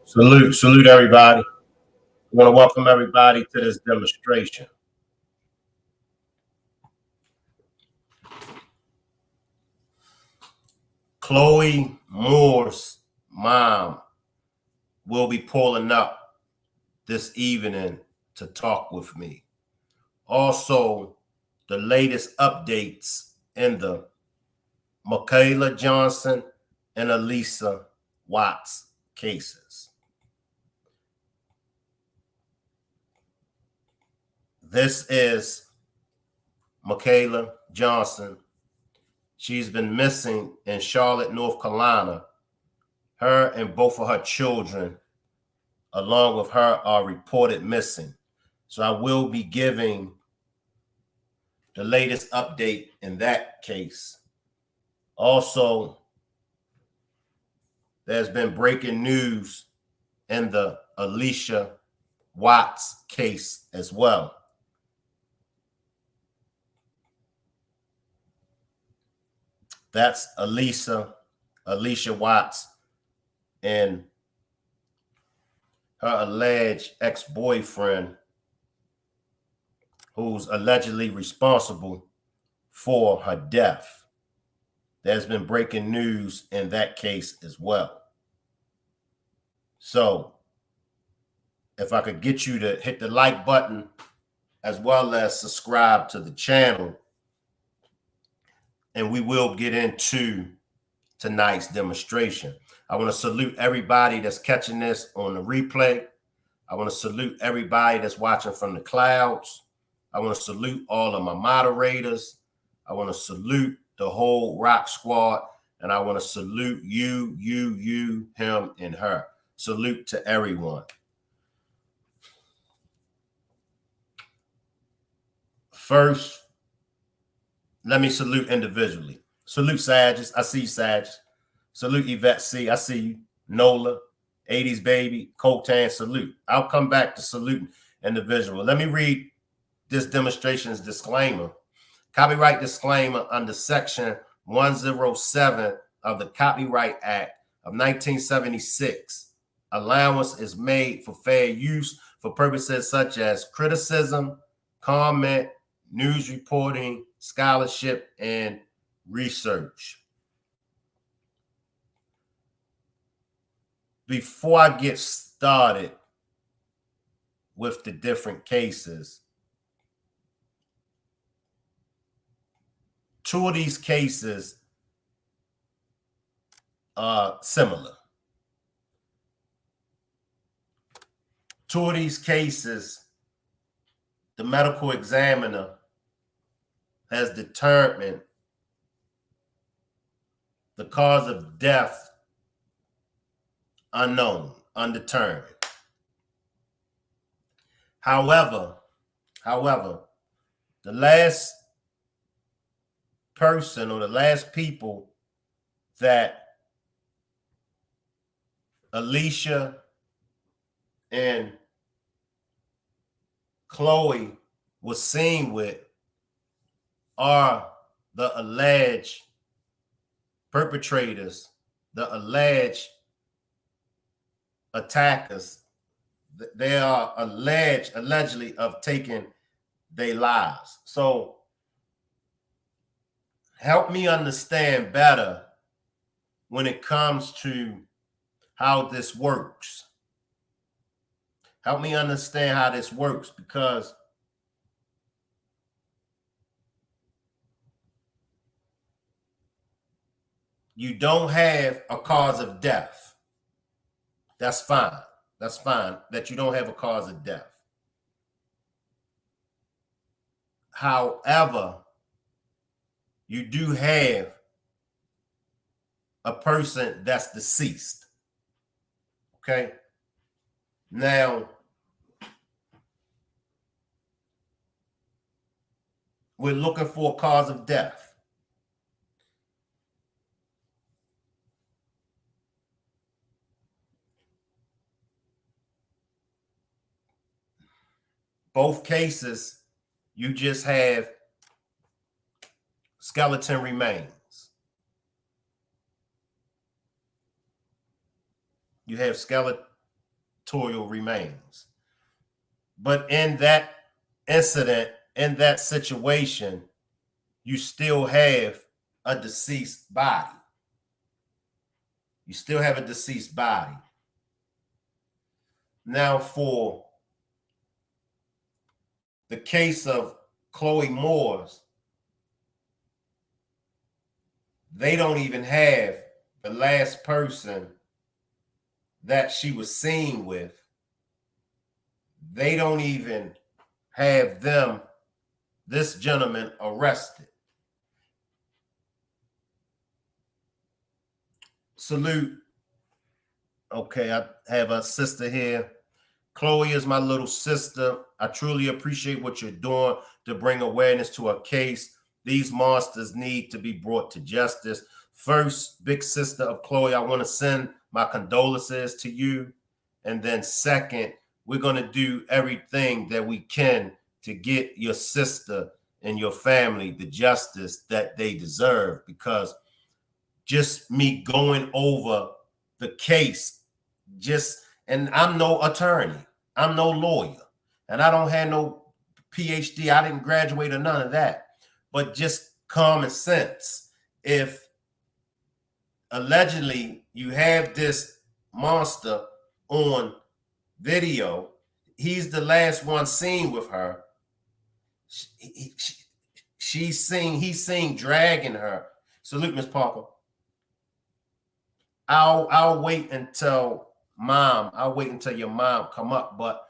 Salute everybody. I want to welcome everybody to this demonstration. Chloe Moore's mom will be pulling up this evening to talk with me. Also, the latest updates in the Markayla Johnson and Allisha Watts cases. This is Markayla Johnson. She's been missing in Charlotte, North Carolina. Her and both of her children, along with her, are reported missing. So I will be giving the latest update in that case. Also, there's been breaking news in the Allisha Watts case as well. That's Allisha Watts and her alleged ex-boyfriend, who's allegedly responsible for her death. There's been breaking news in that case as well. So if I could get you to hit the like button as well as subscribe to the channel, and we will get into tonight's demonstration. I want to salute everybody that's catching this on the replay. I want to salute everybody that's watching from the clouds. I want to salute all of my moderators. I want to salute the whole Rock Squad. And I want to salute you, him, and her. Salute to everyone. First, let me salute individually. Salute Sages. I see you, Sages. Salute Yvette C. I see you. Nola, 80s Baby, Cotan, salute. I'll come back to saluting individual. Let me read this demonstration's disclaimer. Copyright disclaimer under Section 107 of the Copyright Act of 1976. Allowance is made for fair use for purposes such as criticism, comment, news reporting, scholarship, and research. before I get started with the different cases, two of these cases are similar. Two of these cases, the medical examiner has determined the cause of death unknown, undetermined. However, the last person or the last people that Allisha and Chloe was seen with are the alleged perpetrators, the alleged attackers. They are allegedly of taking their lives. So help me understand better when it comes to how this works. Help me understand how this works, because you don't have a cause of death. That's fine. That's fine that you don't have a cause of death. However, you do have a person that's deceased. Okay. Now, we're looking for a cause of death. Both cases, you just have skeleton remains. You have skeletal remains. But in that incident, in that situation, you still have a deceased body. You still have a deceased body. Now, for the case of Chloe Moore's, they don't even have the last person that she was seen with. They don't even have this gentleman arrested. Salute. Okay, I have a sister here. Chloe is my little sister. I truly appreciate what you're doing to bring awareness to a case. These monsters need to be brought to justice. First, big sister of Chloe, I want to send my condolences to you. And then second, we're going to do everything that we can to get your sister and your family the justice that they deserve, because just me going over the case, and I'm no attorney, I'm no lawyer, and I don't have no PhD. I didn't graduate or none of that, but just common sense. If allegedly you have this monster on video, he's the last one seen with her. He's seen dragging her. Salute, Miss Parker. I'll wait until your mom come up, but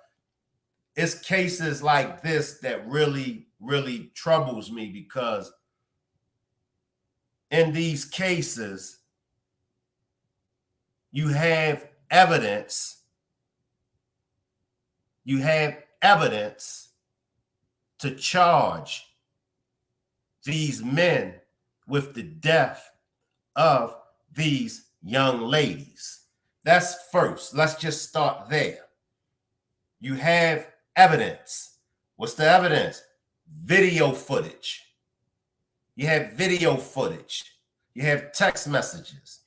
it's cases like this that really, really troubles me, because in these cases, you have evidence. You have evidence to charge these men with the death of these young ladies. That's first. Let's just start there. You have evidence. What's the evidence? Video footage. You have video footage. You have text messages.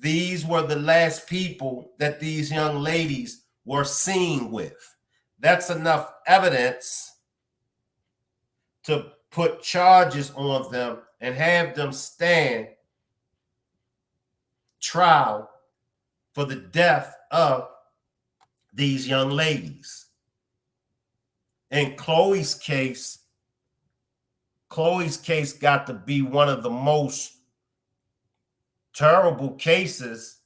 These were the last people that these young ladies were seen with. That's enough evidence to put charges on them and have them stand trial for the death of these young ladies. In Chloe's case got to be one of the most terrible cases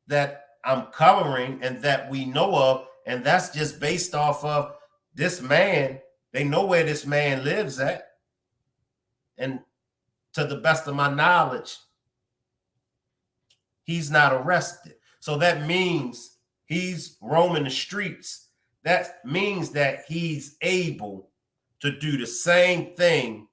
that I'm covering and that we know of. And that's just based off of this man. They know where this man lives at. And to the best of my knowledge, he's not arrested. So that means he's roaming the streets. That means that he's able to do the same thing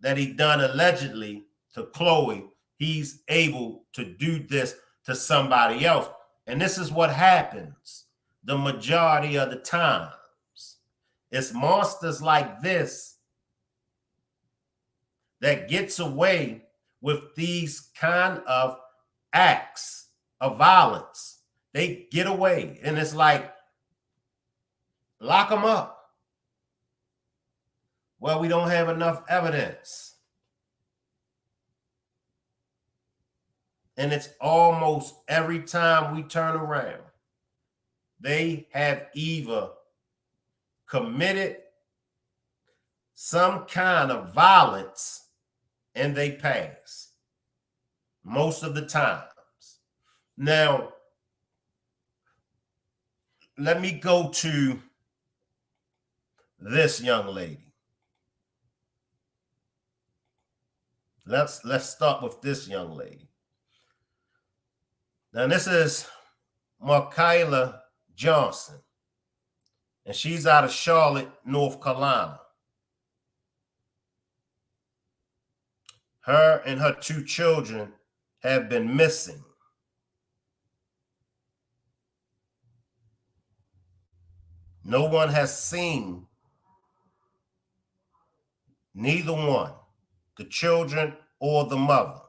that he done allegedly to Chloe. He's able to do this to somebody else. And this is what happens the majority of the times. It's monsters like this that gets away with these kind of acts of violence. They get away, and it's like, lock them up. Well, we don't have enough evidence. And it's almost every time we turn around, they have either committed some kind of violence and they pass most of the times. Now, let me go to this young lady. Let's start with this young lady. Now, this is Markayla Johnson, and she's out of Charlotte, North Carolina. Her and her 2 children have been missing. No one has seen neither one, the children or the mother.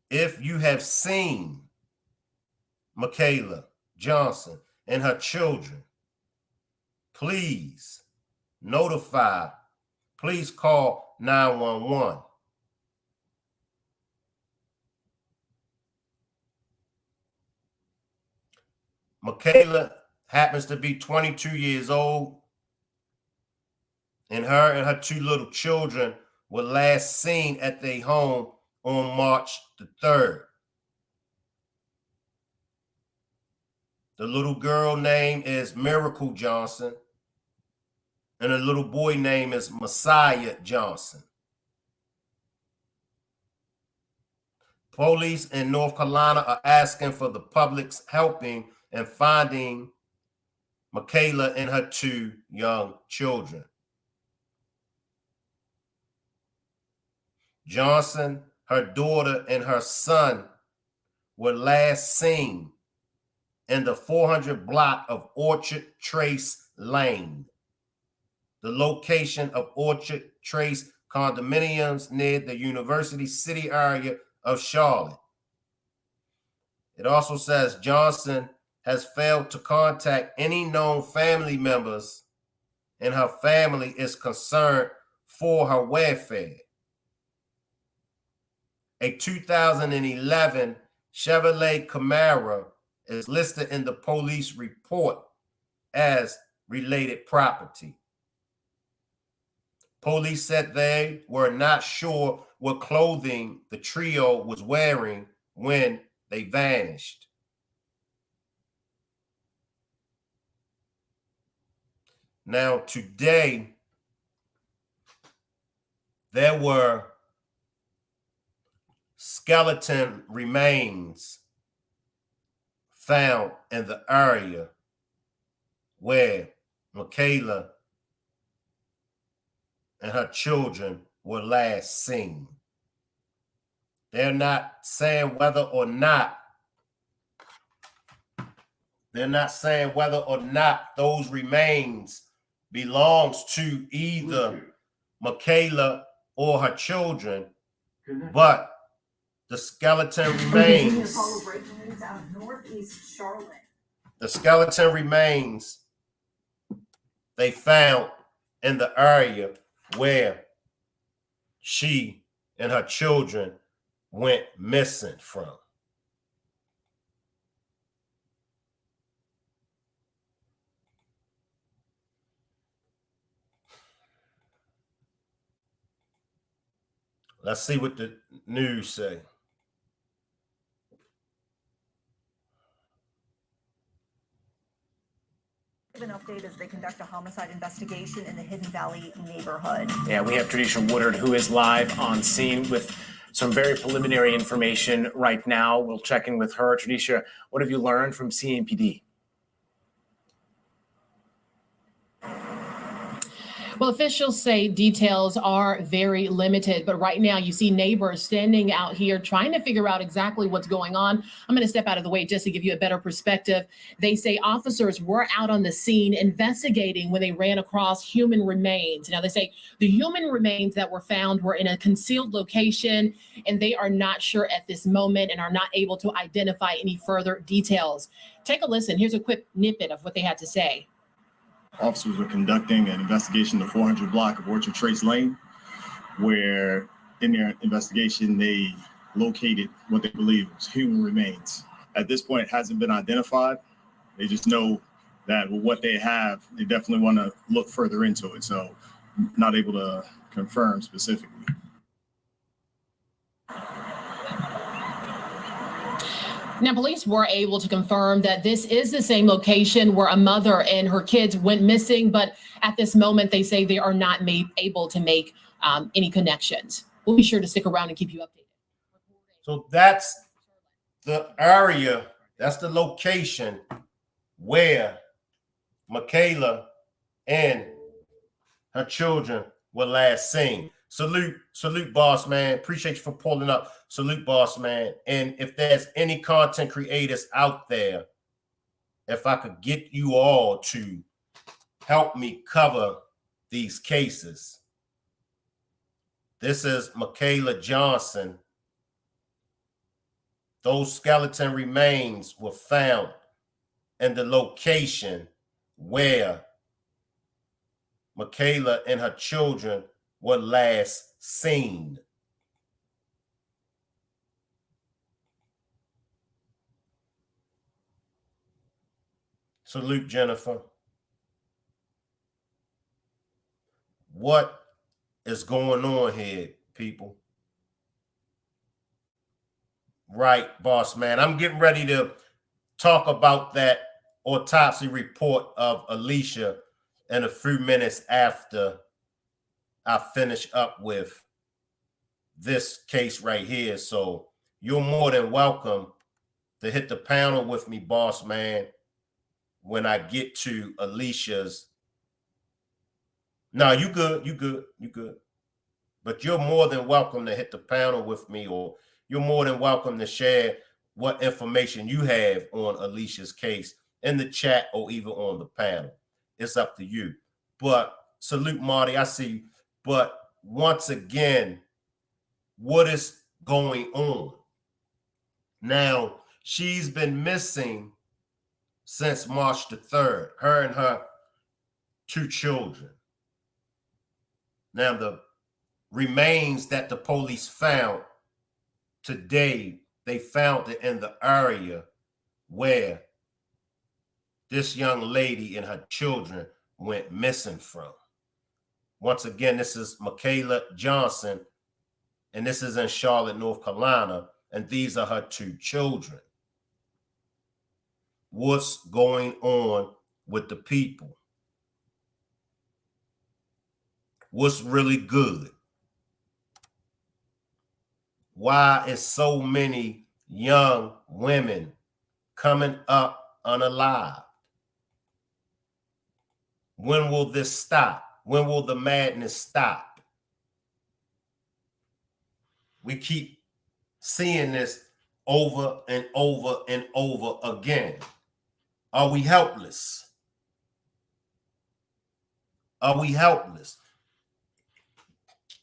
If you have seen Markayla Johnson and her children, please notify, please call 911. Markayla happens to be 22 years old, and her 2 little children were last seen at their home on March the 3rd. The little girl name is Miracle Johnson, and the little boy name is Messiah Johnson. Police in North Carolina are asking for the public's helping in finding Markayla and her 2 young children. Johnson, her daughter, and her son were last seen in the 400 block of Orchard Trace Lane, the location of Orchard Trace condominiums near the University City area of Charlotte. It also says Johnson has failed to contact any known family members, and her family is concerned for her welfare. A 2011 Chevrolet Camaro is listed in the police report as related property. Police said they were not sure what clothing the trio was wearing when they vanished. Now, today, there were skeleton remains found in the area where Markayla and her children were last seen. They're not saying whether or not those remains belongs to either Markayla or her children, but the skeleton remains. The skeleton remains they found in the area where she and her children went missing from. Let's see what the news say. An update as they conduct a homicide investigation in the Hidden Valley neighborhood. Yeah, we have Tradisha Woodard, who is live on scene with some very preliminary information right now. We'll check in with her. Tradisha, what have you learned from CMPD? Well, officials say details are very limited, but right now you see neighbors standing out here trying to figure out exactly what's going on. I'm going to step out of the way just to give you a better perspective. They say officers were out on the scene investigating when they ran across human remains. Now, they say the human remains that were found were in a concealed location, and they are not sure at this moment and are not able to identify any further details. Take a listen. Here's a quick snippet of what they had to say. Officers were conducting an investigation in the 400 block of Orchard Trace Lane, where in their investigation, they located what they believe was human remains. At this point, it hasn't been identified. They just know that with what they have, they definitely want to look further into it. So not able to confirm specifically. Now, police were able to confirm that this is the same location where a mother and her kids went missing, but at this moment, they say they are not able to make any connections. We'll be sure to stick around and keep you updated. So that's the area, that's the location where Markayla and her children were last seen. Salute, boss man. Appreciate you for pulling up. Salute, boss man. And if there's any content creators out there, if I could get you all to help me cover these cases. This is Markayla Johnson. Those skeleton remains were found in the location where Markayla and her children were last seen. Salute, Jennifer. What is going on here, people? Right, boss man. I'm getting ready to talk about that autopsy report of Allisha in a few minutes after I finish up with this case right here. So you're more than welcome to hit the panel with me, boss man, when I get to Allisha's. No, you good. But you're more than welcome to hit the panel with me, or you're more than welcome to share what information you have on Allisha's case in the chat or even on the panel. It's up to you. But salute, Marty. I see you. But once again, what is going on? Now, she's been missing since March the 3rd, her and her 2 children. Now, the remains that the police found today, they found it in the area where this young lady and her children went missing from. Once again, this is Markayla Johnson, and this is in Charlotte, North Carolina, and these are her 2 children. What's going on with the people? What's really good? Why is so many young women coming up unalive? When will this stop? When will the madness stop? We keep seeing this over and over and over again. Are we helpless? Are we helpless?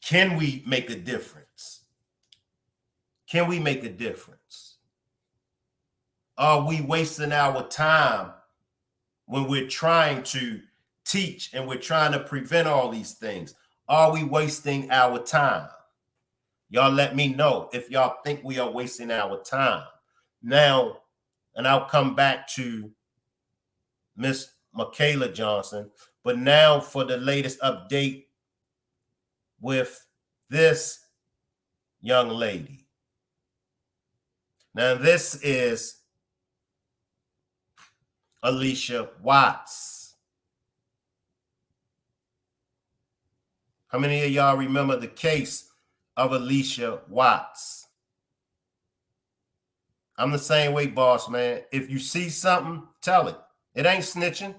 Can we make a difference? Can we make a difference? Are we wasting our time when we're trying to teach and we're trying to prevent all these things? Are we wasting our time? Y'all let me know if y'all think we are wasting our time. Now, and I'll come back to Miss Markayla Johnson, but now for the latest update with this young lady. Now, this is Allisha Watts. How many of y'all remember the case of Allisha Watts? I'm the same way, boss man. If you see something, tell it. It ain't snitching.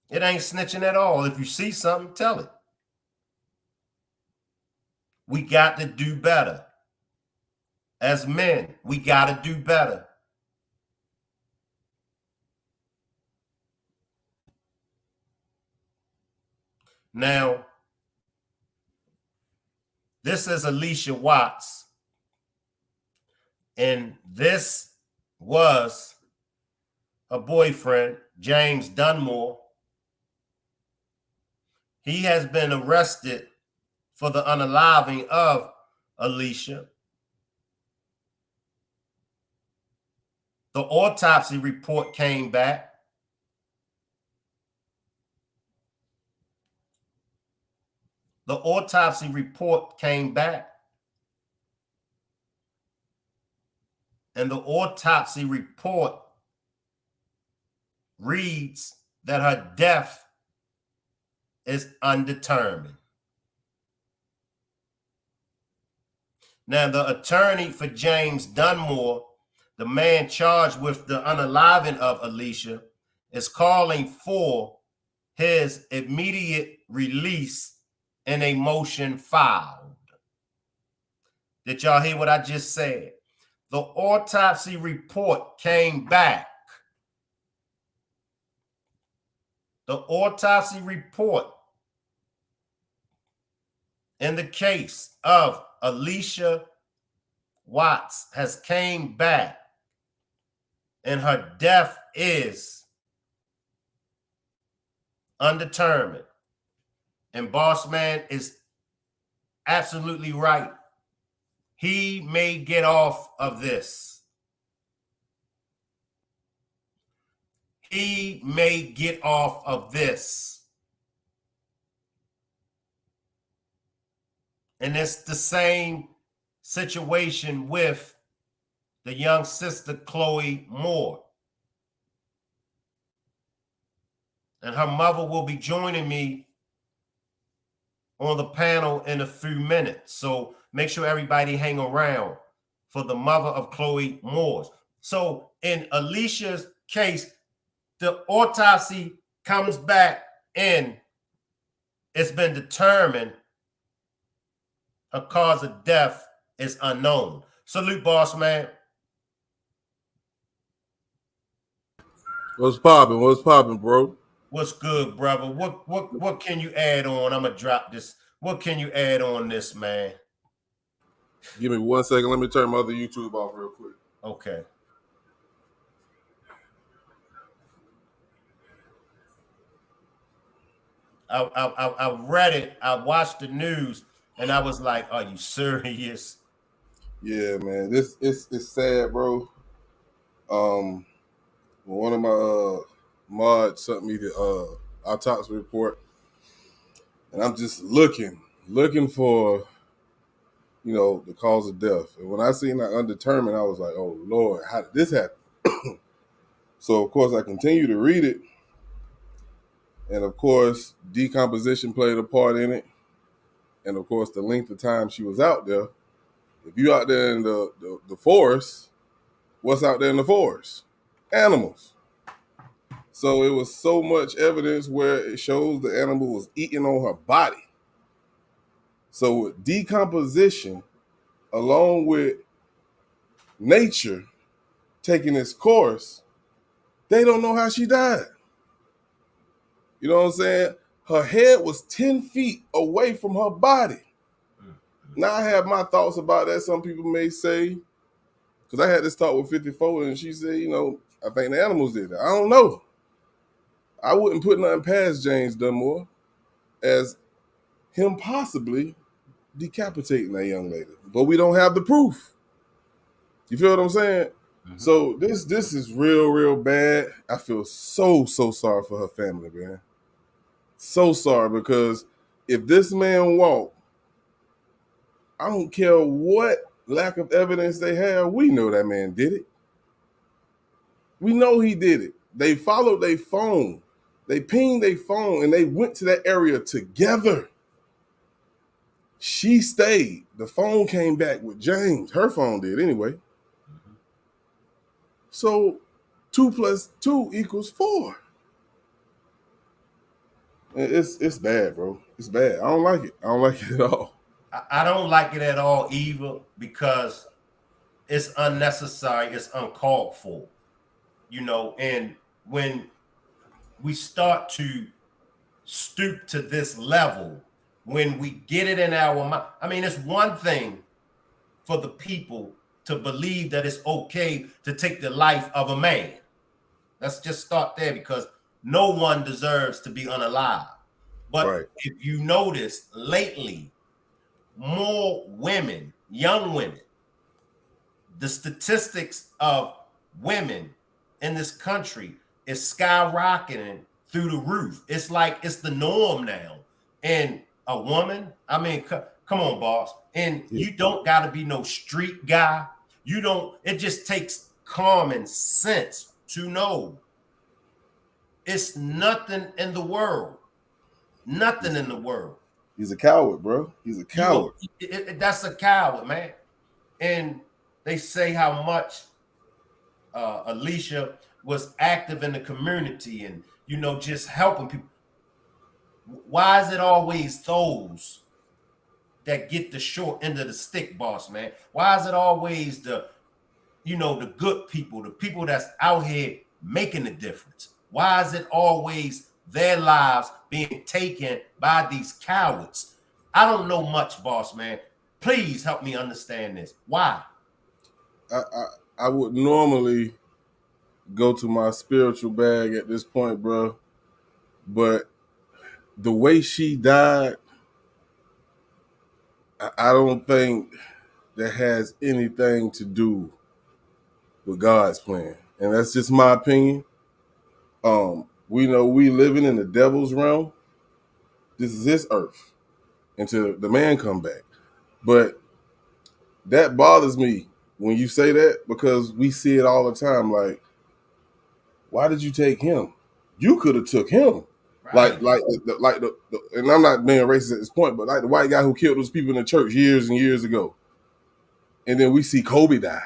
It ain't snitching at all. If you see something, tell it. We got to do better. As men, we got to do better. Now, this is Allisha Watts, and this was her boyfriend, James Dunmore. He has been arrested for the unaliving of Allisha. The autopsy report came back. The autopsy report came back. And the autopsy report reads that her death is undetermined. Now, the attorney for James Dunmore, the man charged with the unaliving of Allisha, is calling for his immediate release in a motion filed. Did y'all hear what I just said? The autopsy report came back. The autopsy report in the case of Allisha Watts has came back, and her death is undetermined. And boss man is absolutely right. He may get off of this. He may get off of this. And it's the same situation with the young sister, Chloe Moore. And her mother will be joining me on the panel in a few minutes. So make sure everybody hang around for the mother of Chloe Moore. So in Allisha's case, the autopsy comes back and it's been determined her cause of death is unknown. Salute, boss man. What's popping? What's popping, bro? What's good, brother? What can you add on? I'm gonna drop this. What can you add on this, man? Give me 1 second. Let me turn my other YouTube off real quick. Okay. I read it. I watched the news, and I was like, "Are you serious?" Yeah, man. This it's sad, bro. One of my mods sent me the autopsy report, and I'm just looking for, you know, the cause of death. And when I seen that undetermined, I was like, "Oh Lord, how did this happen?" So of course I continue to read it, and of course decomposition played a part in it, and of course the length of time she was out there. If you out there in the forest, what's out there in the forest? Animals. So it was so much evidence where it shows the animal was eating on her body. So with decomposition, along with nature taking its course, they don't know how she died. You know what I'm saying? Her head was 10 feet away from her body. Now I have my thoughts about that. Some people may say, because I had this talk with 54 and she said, you know, I think the animals did it. I don't know. I wouldn't put nothing past James Dunmore as him possibly decapitating that young lady, but we don't have the proof. You feel what I'm saying? Mm-hmm. So this is real bad. I feel so sorry for her family, man. So sorry, because if this man walked, I don't care what lack of evidence they have, we know that man did it. We know he did it. They followed their phone. They pinged their phone and they went to that area together. She stayed. The phone came back with James. Her phone did anyway. Mm-hmm. So 2 + 2 = 4. It's bad, bro. It's bad. I don't like it. I don't like it at all. I don't like it at all either, because it's unnecessary, it's uncalled for, and when we start to stoop to this level, when we get it in our mind, I mean, it's one thing for the people to believe that it's okay to take the life of a man. Let's just start there, because no one deserves to be unalive. But Right. if you notice lately, more women, young women, the statistics of women in this country is skyrocketing through the roof. It's like it's the norm now. And a woman, I mean, come on, boss. And you don't got to be no street guy. You don't, it just takes common sense to know it's nothing in the world. Nothing in the world. He's a coward, bro. He's a coward. That's a coward, man. And they say how much Allisha was active in the community and, just helping people. Why is it always those that get the short end of the stick, boss, man? Why is it always the good people, the people that's out here making the difference? Why is it always their lives being taken by these cowards? I don't know much, boss, man. Please help me understand this. Why? I would normally go to my spiritual bag at this point, bro. But the way she died, I don't think that has anything to do with God's plan. And that's just my opinion. We know we living in the devil's realm. This is his earth until the man come back. But that bothers me when you say that, because we see it all the time. Like, why did you take him? You could have took him. Right. Like and I'm not being racist at this point, but like the white guy who killed those people in the church years and years ago. And then we see Kobe die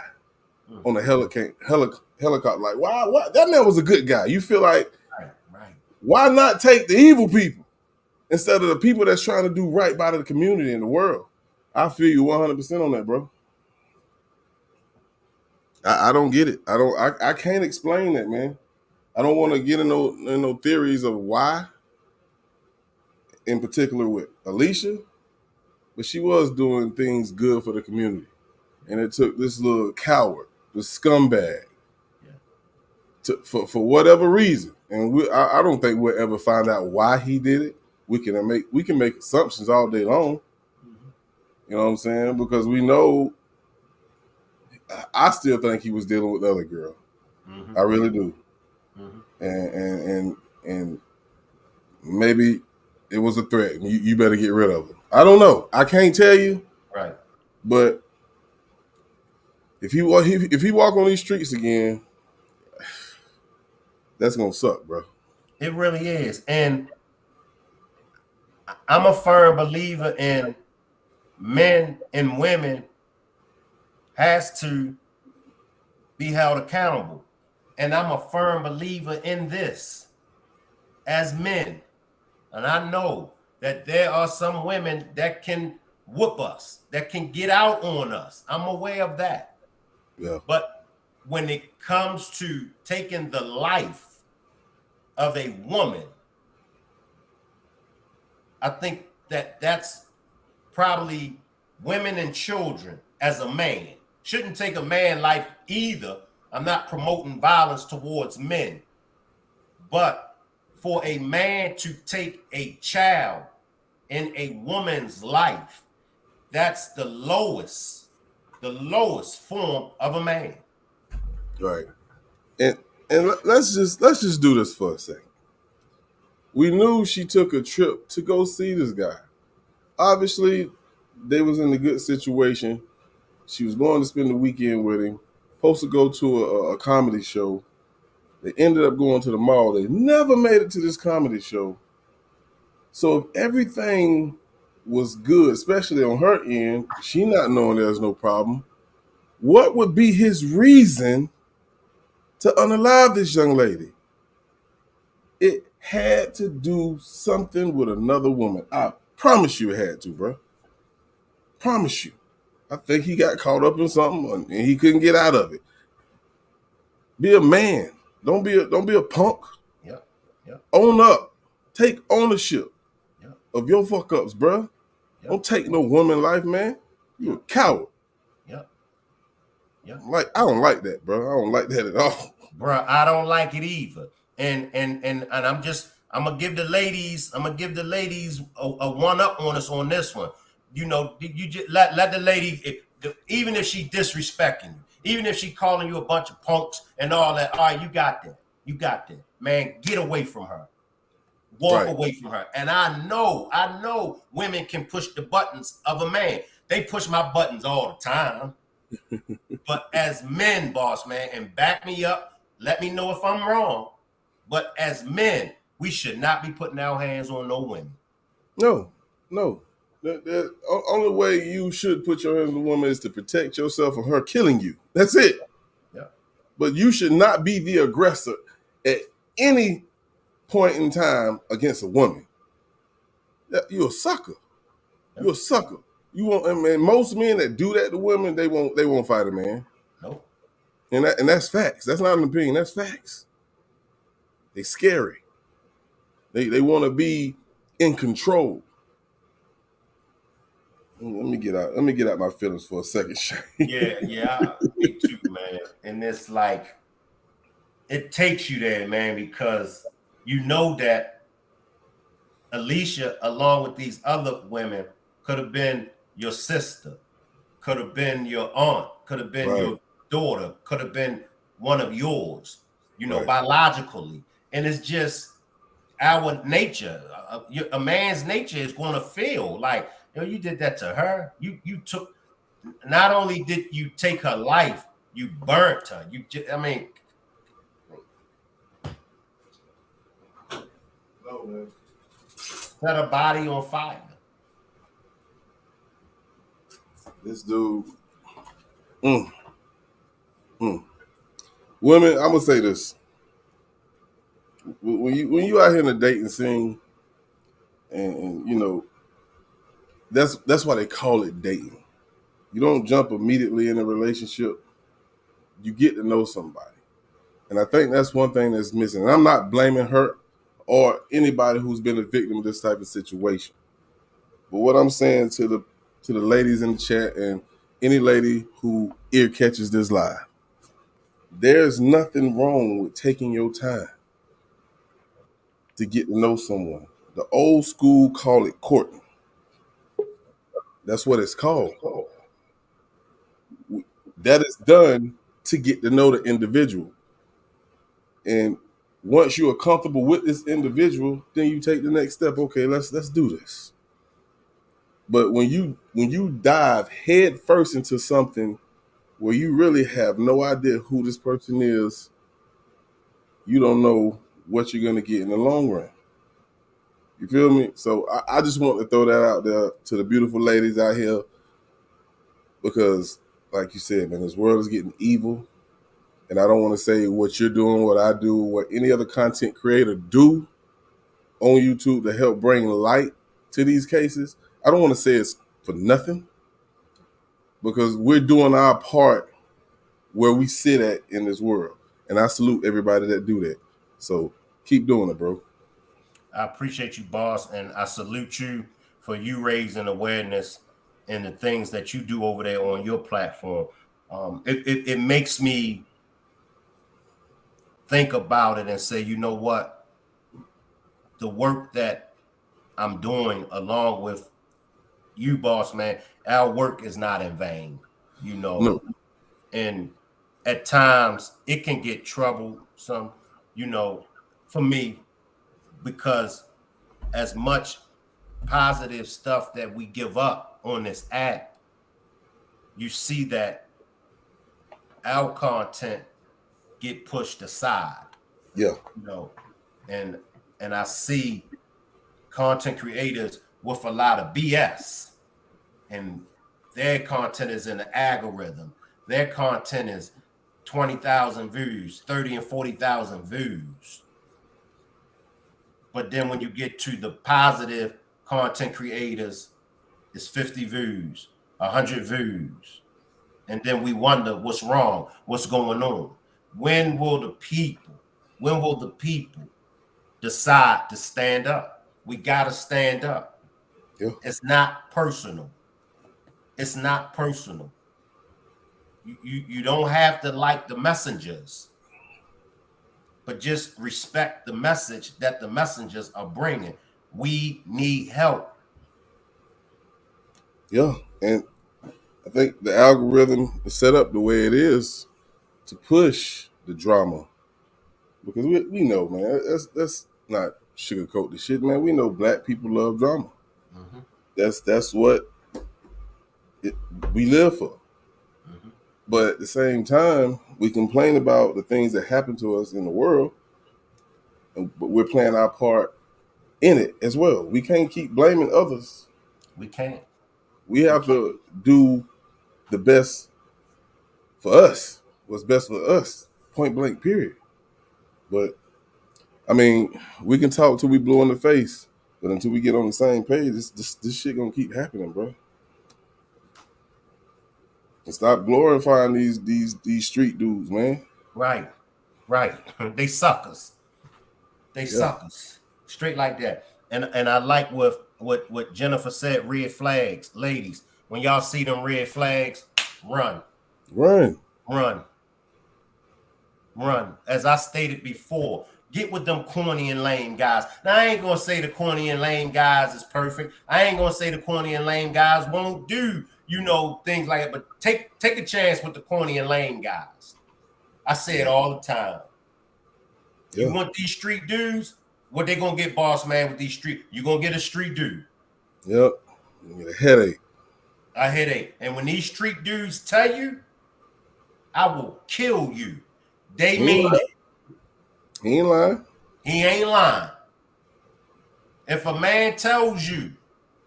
on a helicopter. Like, why? What? That man was a good guy. You feel like, right. Why not take the evil people instead of the people that's trying to do right by the community and the world? I feel you 100% on that, bro. I don't get it. I can't explain that, man. I don't want to get in no theories of why, in particular with Allisha, but she was doing things good for the community. And it took this little coward, this scumbag, for whatever reason. And I don't think we'll ever find out why he did it. We can make assumptions all day long. You know what I'm saying? Because we know, I still think he was dealing with the other girl. I really do. And maybe it was a threat. And you better get rid of her. I don't know. I can't tell you. Right. But if he walk on these streets again, that's gonna suck, bro. It really is. And I'm a firm believer in men and women has to be held accountable. And I'm a firm believer in this as men. And I know that there are some women that can whoop us, that can get out on us. I'm aware of that. Yeah. But when it comes to taking the life of a woman, I think that that's probably women and children as a man. Shouldn't take a man life either. I'm not promoting violence towards men. But for a man to take a child in a woman's life That's the lowest form of a man. Right. And let's just do this for a second. We knew she took a trip to go see this guy. Obviously, they was in a good situation. She was going to spend the weekend with him. Supposed to go to a comedy show. They ended up going to the mall. They never made it to this comedy show. So if everything was good, especially on her end, she not knowing there's no problem, what would be his reason to unalive this young lady? It had to do something with another woman. I promise you it had to, bro. Promise you. I think he got caught up in something and he couldn't get out of it. Be a man. Don't be a punk. Yep. Yep. Own up. Take ownership Yep. of your fuck ups, bro. Yep. Don't take no woman life, man. You a coward. Yep. Yep. Like, I don't like that, bro. I don't like that at all. Bro, I don't like it either. And I'm gonna give the ladies a one up on us on this one. You know, you just let the lady, even if she disrespecting you, even if she calling you a bunch of punks and all that, all right, you got that. Man, get away from her. Walk away from her. And I know women can push the buttons of a man. They push my buttons all the time. But as men, boss man, and back me up, let me know if I'm wrong. But as men, we should not be putting our hands on no women. No. The only way you should put your hands on a woman is to protect yourself from her killing you. That's it. Yeah. But you should not be the aggressor at any point in time against a woman. You're a sucker. You're a sucker. You won't. And most men that do that to women, they won't fight a man. No. And that's facts. That's not an opinion. That's facts. They scary. They want to be in control. Let me get out my feelings for a second, Shank. Yeah, me too, man. And it's like, it takes you there, man, because you know that Allisha, along with these other women, could have been your sister, could have been your aunt, could have been your daughter, could have been one of yours, you know, biologically. And it's just our nature. A man's nature is going to feel like, you did that to her. You took, not only did you take her life, you burnt her. Set her body on fire. This dude. Women, I'm gonna say this. When you out here in the dating scene, and you know, that's why they call it dating. You don't jump immediately in a relationship. You get to know somebody. And I think that's one thing that's missing. And I'm not blaming her or anybody who's been a victim of this type of situation. But what I'm saying to the ladies in the chat and any lady who ear catches this live, there's nothing wrong with taking your time to get to know someone. The old school call it courting. That's what it's called. That is done to get to know the individual. And once you are comfortable with this individual, then you take the next step. Okay, let's do this. But when you dive head first into something where you really have no idea who this person is, you don't know what you're gonna get in the long run. You feel me? So I just want to throw that out there to the beautiful ladies out here, because like you said, man, this world is getting evil. And I don't want to say what you're doing, what I do, what any other content creator do on YouTube to help bring light to these cases. I don't want to say it's for nothing, because we're doing our part where we sit at in this world. And I salute everybody that do that. So keep doing it, bro. I appreciate you, boss, and I salute you for you raising awareness and the things that you do over there on your platform. It makes me think about it and say, you know what? The work that I'm doing, along with you, boss man, our work is not in vain, you know. No. And at times it can get troublesome, you know, for me, because as much positive stuff that we give up on this app, you see that our content get pushed aside, Yeah. you know, and I see content creators with a lot of BS, and their content is in the algorithm. Their content is 20,000 views, 30 and 40,000 views. But then when you get to the positive content creators, it's 50 views, 100 views. And then we wonder what's wrong, what's going on. When will the people decide to stand up? We got to stand up. Yeah. It's not personal. It's not personal. You don't have to like the messengers, but just respect the message that the messengers are bringing. We need help. Yeah. And I think the algorithm is set up the way it is to push the drama, because we know, man, that's not sugarcoat the shit, man. We know black people love drama. Mm-hmm. That's what we live for. Mm-hmm. But at the same time, we complain about the things that happen to us in the world, but we're playing our part in it as well. We can't keep blaming others. We can't. We have to do the best for us. What's best for us, point blank, period. But I mean, we can talk till we blue in the face, but until we get on the same page, this shit gonna keep happening, bro. And stop glorifying these street dudes, man. Right. They suckers. They Yeah. suckers. Straight like that. And I like what Jennifer said, red flags. Ladies, when y'all see them red flags, run. Run. As I stated before, get with them corny and lame guys. Now, I ain't gonna say the corny and lame guys is perfect. I ain't gonna say the corny and lame guys won't do, things like that. But take a chance with the corny and lame guys. I say it all the time. Yeah. You want these street dudes? What they gonna get, boss man, with these street? You gonna get a street dude. Yep. You get a headache. A headache. And when these street dudes tell you, I will kill you, they mean it. He ain't lying. He ain't lying. If a man tells you,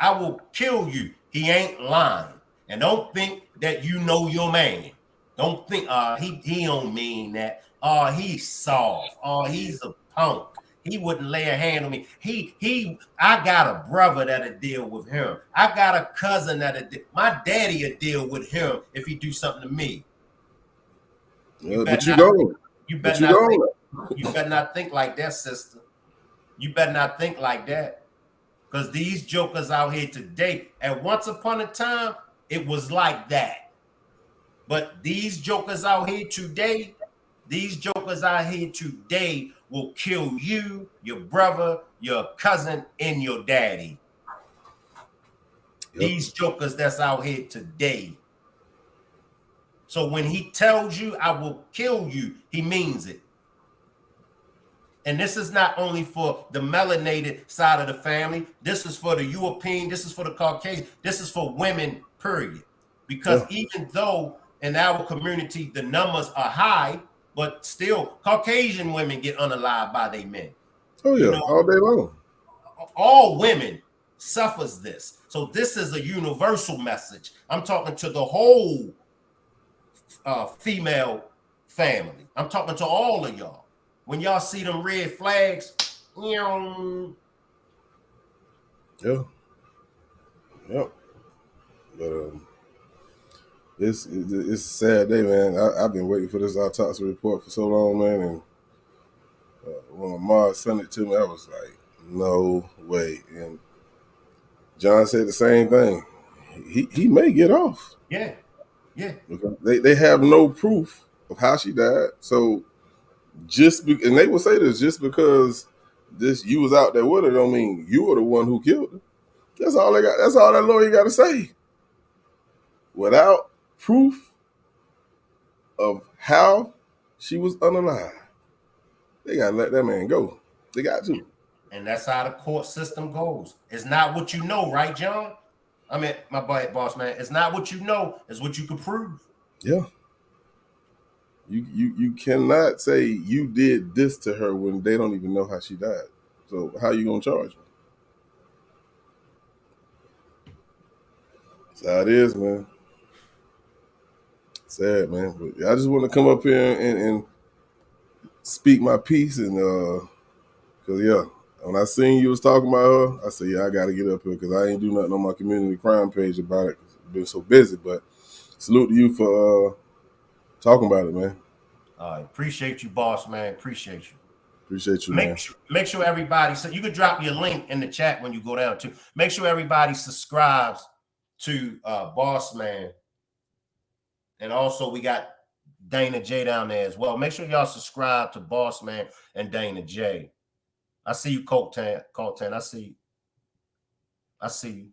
I will kill you, he ain't lying. And don't think that you know your man. Don't think, he don't mean that. He's soft. He's a punk. He wouldn't lay a hand on me. I got a brother that'll deal with him. I got a cousin my daddy will deal with him if he do something to me. You better not think like that, sister. You better not think like that. Because these jokers out here today, and once upon a time, it was like that. But these jokers out here today will kill you, your brother, your cousin, and your daddy. Yep. These jokers that's out here today. So when he tells you, I will kill you, he means it. And this is not only for the melanated side of the family. This is for the European. This is for the Caucasian. This is for women, period. Because even though in our community, the numbers are high, but still Caucasian women get unalived by their men. Oh yeah, all day long. All women suffers this. So this is a universal message. I'm talking to the whole female family. I'm talking to all of y'all. When y'all see them red flags, Yeah. But it's a sad day, man. I've been waiting for this autopsy report for so long, man. And when my mom sent it to me, I was like, no way. And John said the same thing. He may get off. Yeah. Because they have no proof of how she died. So and they will say this, just because you was out there with her don't mean you were the one who killed her. That's all they got. That's all that lawyer got to say. Without proof of how she was unalive, they got to let that man go. They got to. And that's how the court system goes. It's not what you know, right, John? I mean, my boss man, it's not what you know, it's what you can prove. Yeah. You cannot say you did this to her when they don't even know how she died. So how you gonna charge her? That's how it is, man. Sad, man. But I just want to come up here and speak my piece, and cause yeah, when I seen you was talking about her, I said, yeah, I gotta get up here because I ain't do nothing on my community crime page about it. I've been so busy. But salute to you for talking about it, man. All right, appreciate you, boss man. Appreciate you. Appreciate you, man. Make sure everybody, so you can drop your link in the chat when you go down too. Make sure everybody subscribes to Boss Man. And also we got Dana J down there as well. Make sure y'all subscribe to Boss Man and Dana J. I see you, Coltan. I see you. I see you.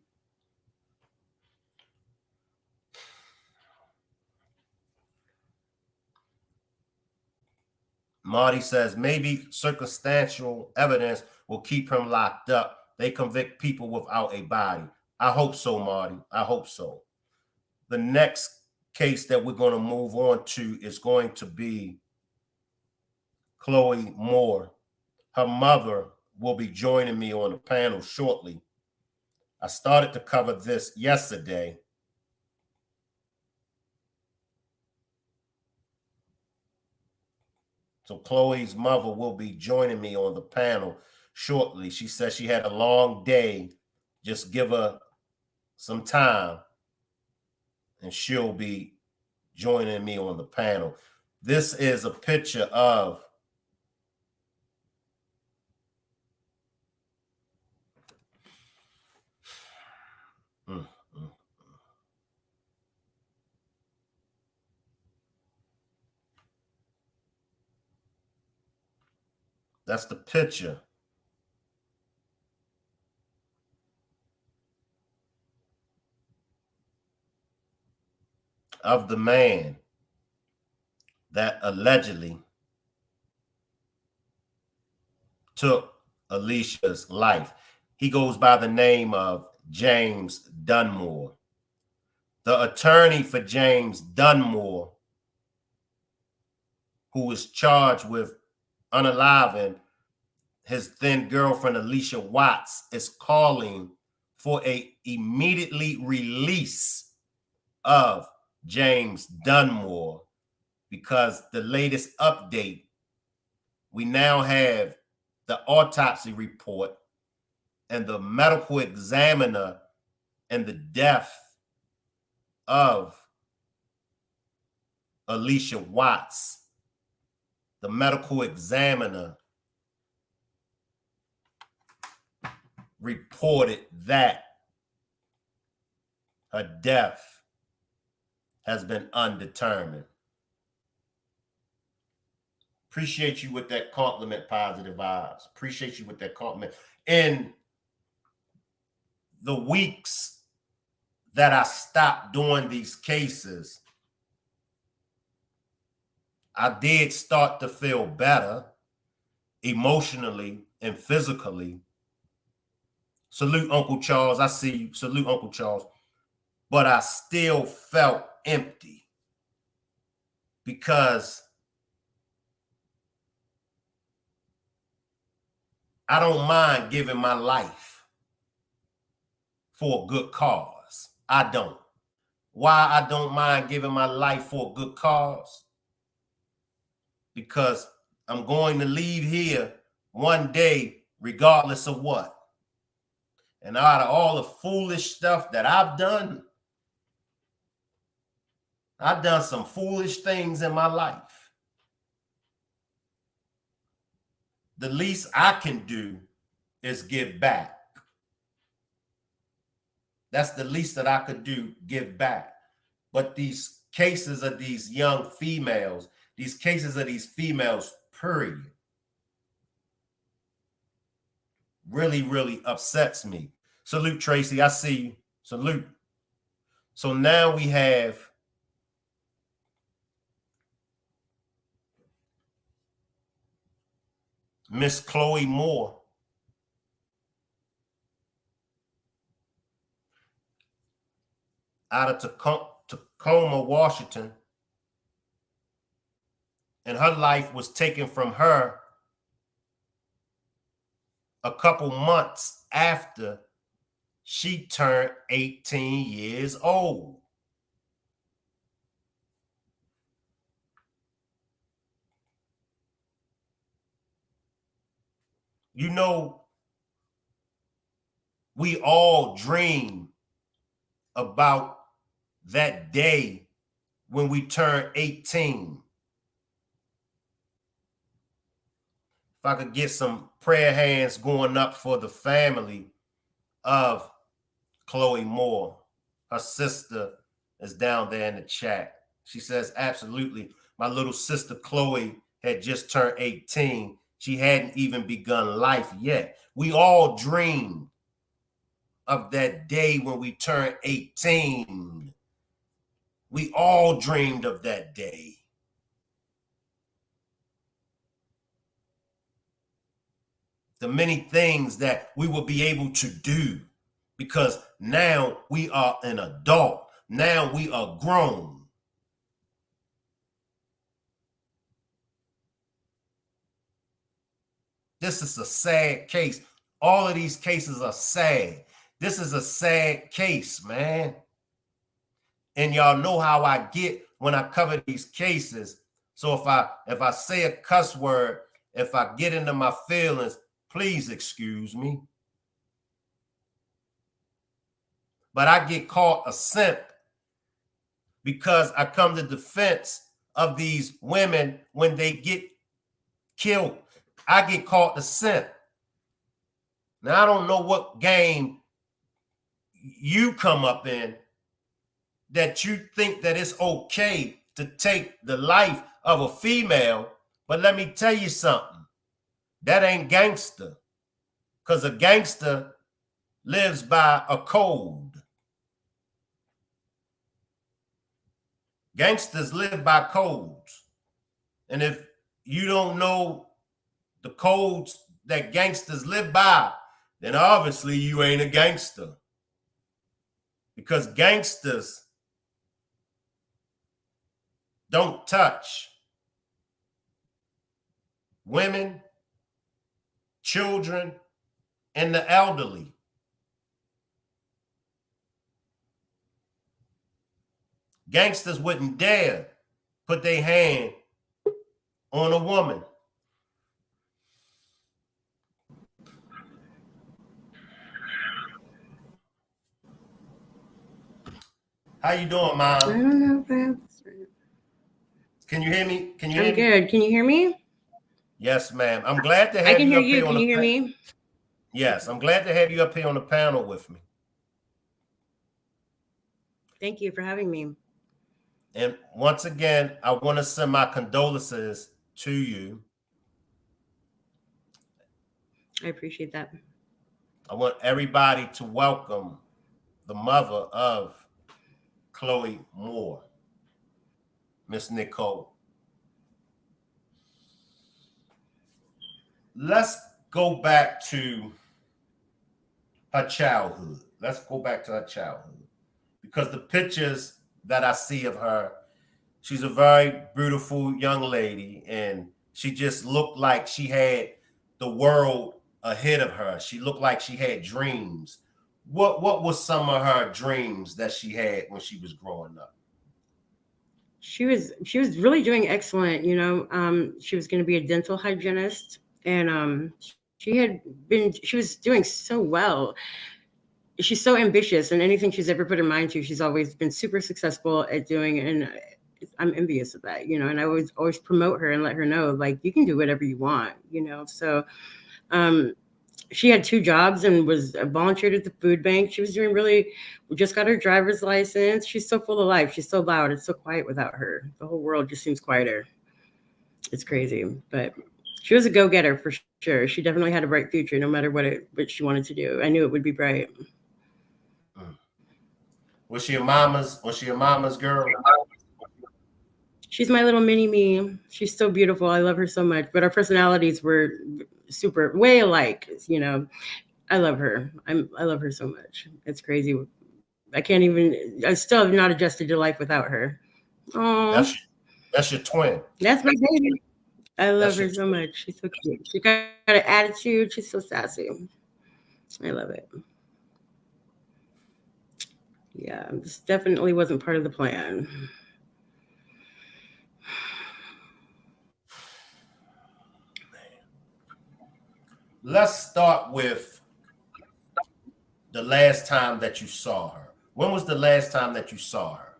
Marty says maybe circumstantial evidence will keep him locked up. They convict people without a body. I hope so, Marty. I hope so. The next case that we're going to move on to is going to be Chloe Moore. Her mother will be joining me on the panel shortly. I started to cover this yesterday. So Chloe's mother will be joining me on the panel shortly. She says she had a long day. Just give her some time and she'll be joining me on the panel. This is a picture of that's the picture of the man that allegedly took Allisha's life. He goes by the name of James Dunmore. The attorney for James Dunmore, who is charged with unaliving his then girlfriend Allisha Watts, is calling for a immediately release of James Dunmore because the latest update, we now have the autopsy report and the medical examiner and the death of Allisha Watts. The medical examiner reported that her death has been undetermined. Appreciate you with that compliment, Positive Vibes. Appreciate you with that compliment. In the weeks that I stopped doing these cases, I did start to feel better emotionally and physically. Salute Uncle Charles. I see you. Salute Uncle Charles. But I still felt empty because I don't mind giving my life for a good cause. I don't. Why I don't mind giving my life for a good cause? Because I'm going to leave here one day, regardless of what. And out of all the foolish stuff that I've done some foolish things in my life. The least I can do is give back. That's the least that I could do, give back. But these cases of these young females, these cases of these females, period, really, really upsets me. Salute, Tracy. I see you. Salute. So now we have Miss Chloe Moore. Out of Tacoma, Washington. And her life was taken from her a couple months after she turned 18 years old. You know, we all dream about that day when we turn 18. If I could get some prayer hands going up for the family of Chloe Moore. Her sister is down there in the chat. She says, absolutely. My little sister Chloe had just turned 18. She hadn't even begun life yet. We all dreamed of that day when we turned 18. We all dreamed of that day. The many things that we will be able to do, because now we are an adult. Now we are grown. This is a sad case. All of these cases are sad. This is a sad case, man. And y'all know how I get when I cover these cases. So if I say a cuss word, if I get into my feelings, please excuse me. But I get called a simp because I come to defense of these women when they get killed. I get called a simp. Now, I don't know what game you come up in that you think that it's okay to take the life of a female, but let me tell you something. That ain't gangster, because a gangster lives by a code. Gangsters live by codes. And if you don't know the codes that gangsters live by, then obviously you ain't a gangster. Because gangsters don't touch women, children, and the elderly. Gangsters wouldn't dare put their hand on a woman. How you doing, Mom? I don't know if that's right. Can you hear me? Can you I'm hear me? good. Can you hear me? Yes, ma'am. I'm glad to have I can you hear up you. here on Can you the hear me? Yes, I'm glad to have you up here on the panel with me. Thank you for having me. And once again, I want to send my condolences to you. I appreciate that. I want everybody to welcome the mother of Chloe Moore, Miss Nicole. Let's go back to her childhood. Let's go back to her childhood. Because the pictures that I see of her, she's a very beautiful young lady, and she just looked like she had the world ahead of her. She looked like she had dreams. What was some of her dreams that she had when she was growing up? She was really doing excellent. You know, she was going to be a dental hygienist, and she was doing so well. She's so ambitious, and anything she's ever put her mind to, she's always been super successful at doing. And I'm envious of that, you know. And I always promote her and let her know, like, you can do whatever you want, you know. So she had 2 jobs and was volunteered at the food bank. She was doing just got her driver's license. She's so full of life. She's so loud. It's so quiet without her. The whole world just seems quieter. It's crazy, but she was a go-getter for sure. She definitely had a bright future, no matter what she wanted to do. I knew it would be bright. Was she a mama's girl? She's my little mini me. She's so beautiful. I love her so much. But our personalities were super way alike. You know, I love her. I love her so much. It's crazy. I can't even. I still have not adjusted to life without her. Oh, That's your twin. that's my baby. I love That's her your so much. She's so cute. She got an attitude. She's so sassy. I love it. Yeah, this definitely wasn't part of the plan. Let's start with the last time that you saw her. When was the last time that you saw her?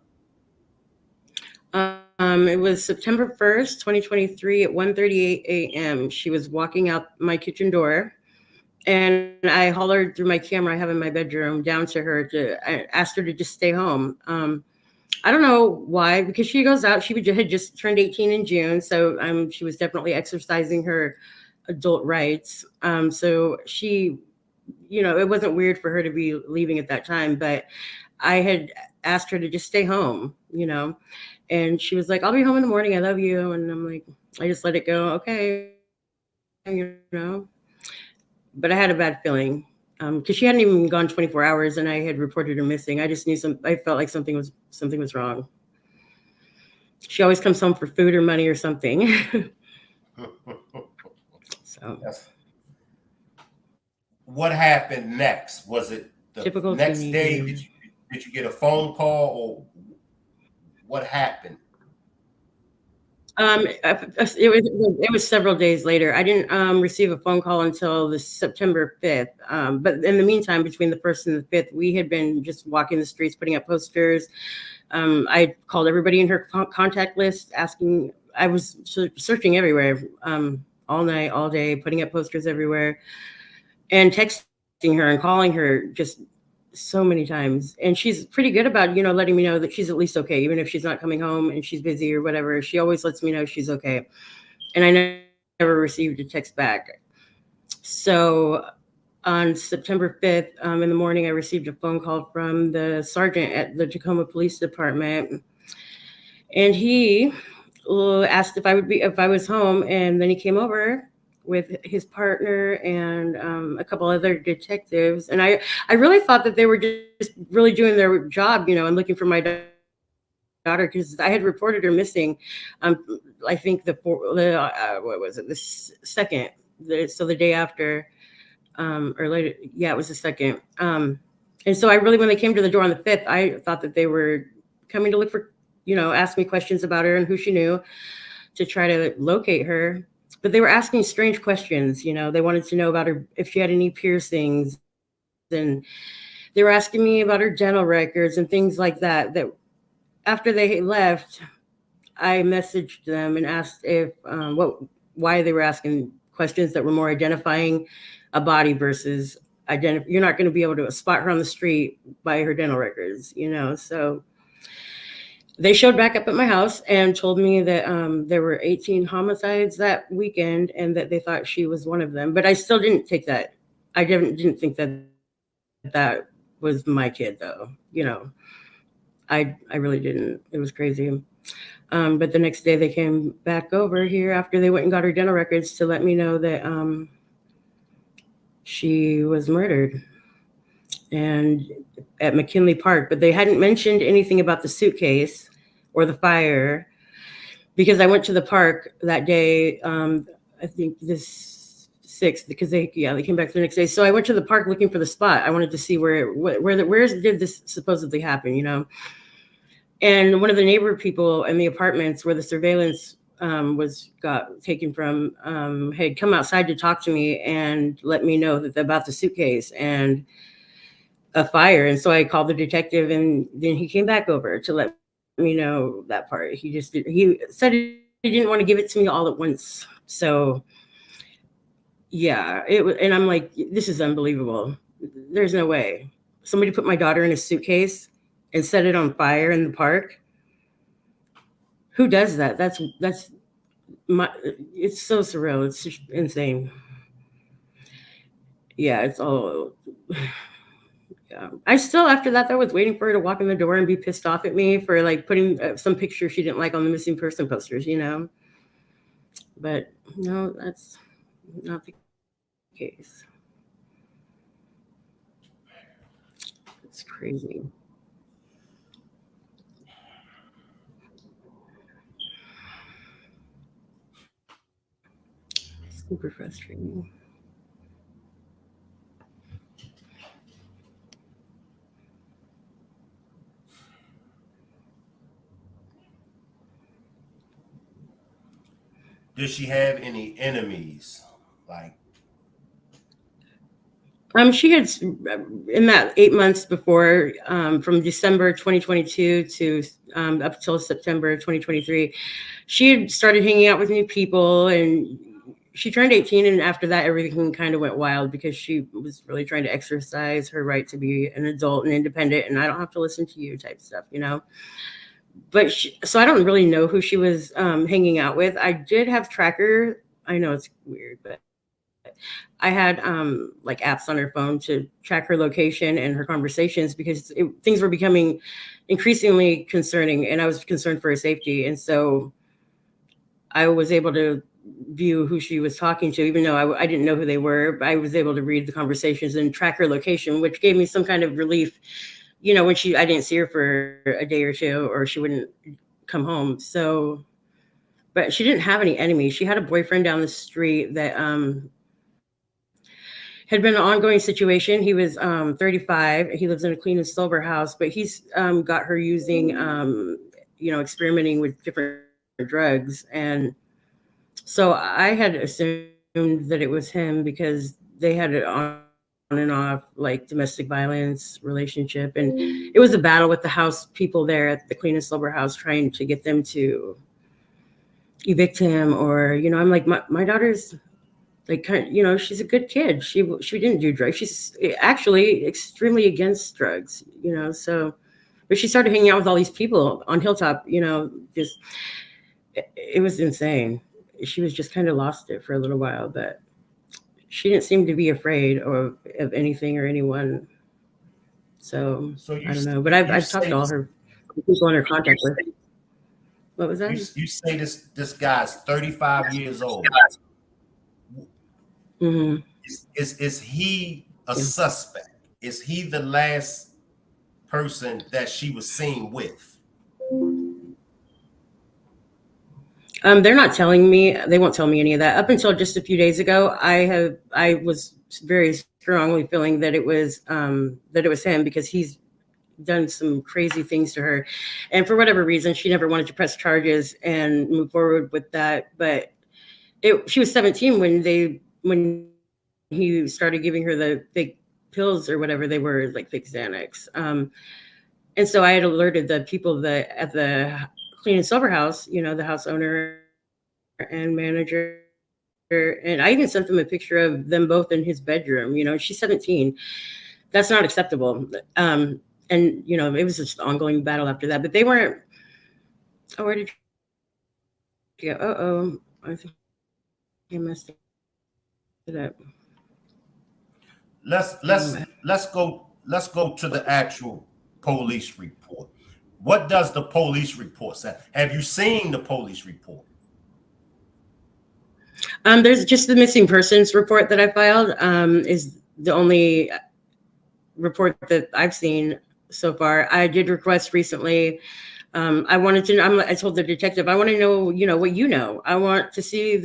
It was September 1st, 2023 at 1:38 a.m. She was walking out my kitchen door, and I hollered through my camera I have in my bedroom down to her I asked her to just stay home. I don't know why, because she goes out. She had just turned 18 in June, so she was definitely exercising her adult rights. So she, it wasn't weird for her to be leaving at that time, but I had asked her to just stay home, and she was like, I'll be home in the morning. I love you. And I'm like, I just let it go. Okay. But I had a bad feeling because she hadn't even gone 24 hours and I had reported her missing. I just knew I felt like something was wrong. She always comes home for food or money or something. So what happened next? Was it the typical next teenager. day? Did you get a phone call, or what happened? It was several days later. I didn't receive a phone call until the September 5th. But in the meantime, between the 1st and the 5th, we had been just walking the streets, putting up posters. I called everybody in her contact list, asking. I was searching everywhere, all night, all day, putting up posters everywhere, and texting her and calling her just so many times. And she's pretty good about, letting me know that she's at least okay, even if she's not coming home and she's busy or whatever. She always lets me know she's okay. And I never received a text back. So on September 5th, in the morning, I received a phone call from the sergeant at the Tacoma Police Department. And he asked if I was home. And then he came over with his partner and a couple other detectives. And I really thought that they were just really doing their job, and looking for my daughter, because I had reported her missing. I think what was it? The second, so the day after, or later. Yeah, it was the second. And so when they came to the door on the 5th, I thought that they were coming to look for, ask me questions about her and who she knew to try to locate her. But they were asking strange questions. They wanted to know about her, if she had any piercings. And they were asking me about her dental records and things like that. That after they left, I messaged them and asked why they were asking questions that were more identifying a body versus you're not going to be able to spot her on the street by her dental records, So they showed back up at my house and told me that there were 18 homicides that weekend and that they thought she was one of them. But I still didn't take that. I didn't think that was my kid, though. I really didn't. It was crazy. But the next day they came back over here after they went and got her dental records to let me know that she was murdered and at McKinley Park. But they hadn't mentioned anything about the suitcase or the fire because I went to the park that day. I think this 6th because they came back the next day. So I went to the park looking for the spot. I wanted to see where did this supposedly happen, And one of the neighbor people in the apartments where the surveillance got taken from had come outside to talk to me and let me know about the suitcase and a fire. And so I called the detective, and then he came back over to let me know that part. He said he didn't want to give it to me all at once. So yeah, and I'm like, this is unbelievable. There's no way somebody put my daughter in a suitcase and set it on fire in the park. Who does that? It's so surreal. It's just insane. Yeah, it's all, I still, after that, I was waiting for her to walk in the door and be pissed off at me for like putting some picture she didn't like on the missing person posters, you know. But no, that's not the case. It's crazy. Super frustrating. Does she have any enemies? Like, She had in that 8 months before, from December 2022 to up till September 2023, she had started hanging out with new people, and she turned 18, and after that, everything kind of went wild because she was really trying to exercise her right to be an adult and independent, and I don't have to listen to you type stuff, you know. But so I don't really know who she was hanging out with. I did have tracker. I know it's weird, but I had like apps on her phone to track her location and her conversations because things were becoming increasingly concerning, and I was concerned for her safety. And so I was able to view who she was talking to, even though I didn't know who they were. But I was able to read the conversations and track her location, which gave me some kind of relief. You know, when I didn't see her for a day or two, or she wouldn't come home. So, but she didn't have any enemies. She had a boyfriend down the street that had been an ongoing situation. He was 35. He lives in a clean and sober house, but he's got her using, experimenting with different drugs. And so I had assumed that it was him because they had it on and off, like domestic violence relationship. And it was a battle with the house people there at the clean and sober house trying to get them to evict him. Or, you know, I'm like, my daughter's like, you know, she's a good kid. She didn't do drugs. She's actually extremely against drugs, you know. So, but she started hanging out with all these people on Hilltop, you know, just, it was insane. She was just kind of lost it for a little while, but she didn't seem to be afraid of anything or anyone. So I don't know, but I've talked to all her people in her contact with. What was that? You say this guy's 35 years old. Mm-hmm. Is he a suspect? Is he the last person that she was seen with? They're not telling me. They won't tell me any of that. Up until just a few days ago, I was very strongly feeling that it was him because he's done some crazy things to her, and for whatever reason, she never wanted to press charges and move forward with that. But she was 17 when he started giving her the fake pills or whatever they were, like fake Xanax. And so I had alerted the people at the clean and sober house, you know, the house owner and manager. And I even sent them a picture of them both in his bedroom. You know, she's 17. That's not acceptable. And, you know, it was just an ongoing battle after that. But they weren't. Oh, where did you go? I think I messed it up. Let's go to the actual police report. What does the police report say? Have you seen the police report? There's just the missing persons report that I filed, is the only report that I've seen so far. I did request recently. I wanted to know, I told the detective, I want to know, you know, what you know. I want to see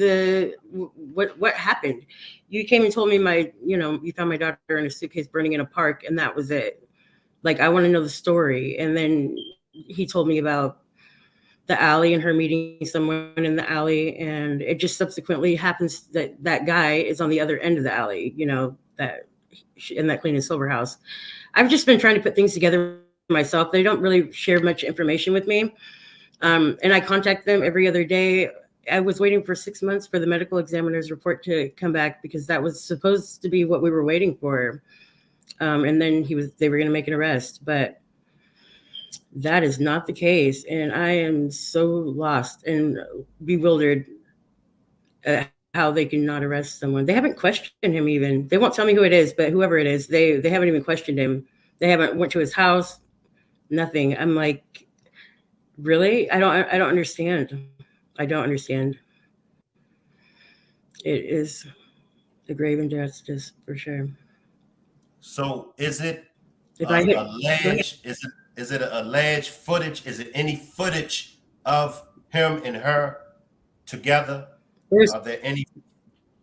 what happened. You came and told me you found my daughter in a suitcase burning in a park, and that was it. Like, I want to know the story. And then he told me about the alley and her meeting someone in the alley. And it just subsequently happens that that guy is on the other end of the alley, you know, in that clean and sober house. I've just been trying to put things together myself. They don't really share much information with me. And I contact them every other day. I was waiting for 6 months for the medical examiner's report to come back because that was supposed to be what we were waiting for. And then they were going to make an arrest, but that is not the case. And I am so lost and bewildered at how they can not arrest someone. They haven't questioned him even. They won't tell me who it is, but whoever it is, they haven't even questioned him. They haven't went to his house, nothing. I'm like, really? I don't understand. I don't understand. It is a grave injustice for sure. So is it If I hit, go ahead. alleged? Is it alleged footage? Is it any footage of him and her together? There's Are there any?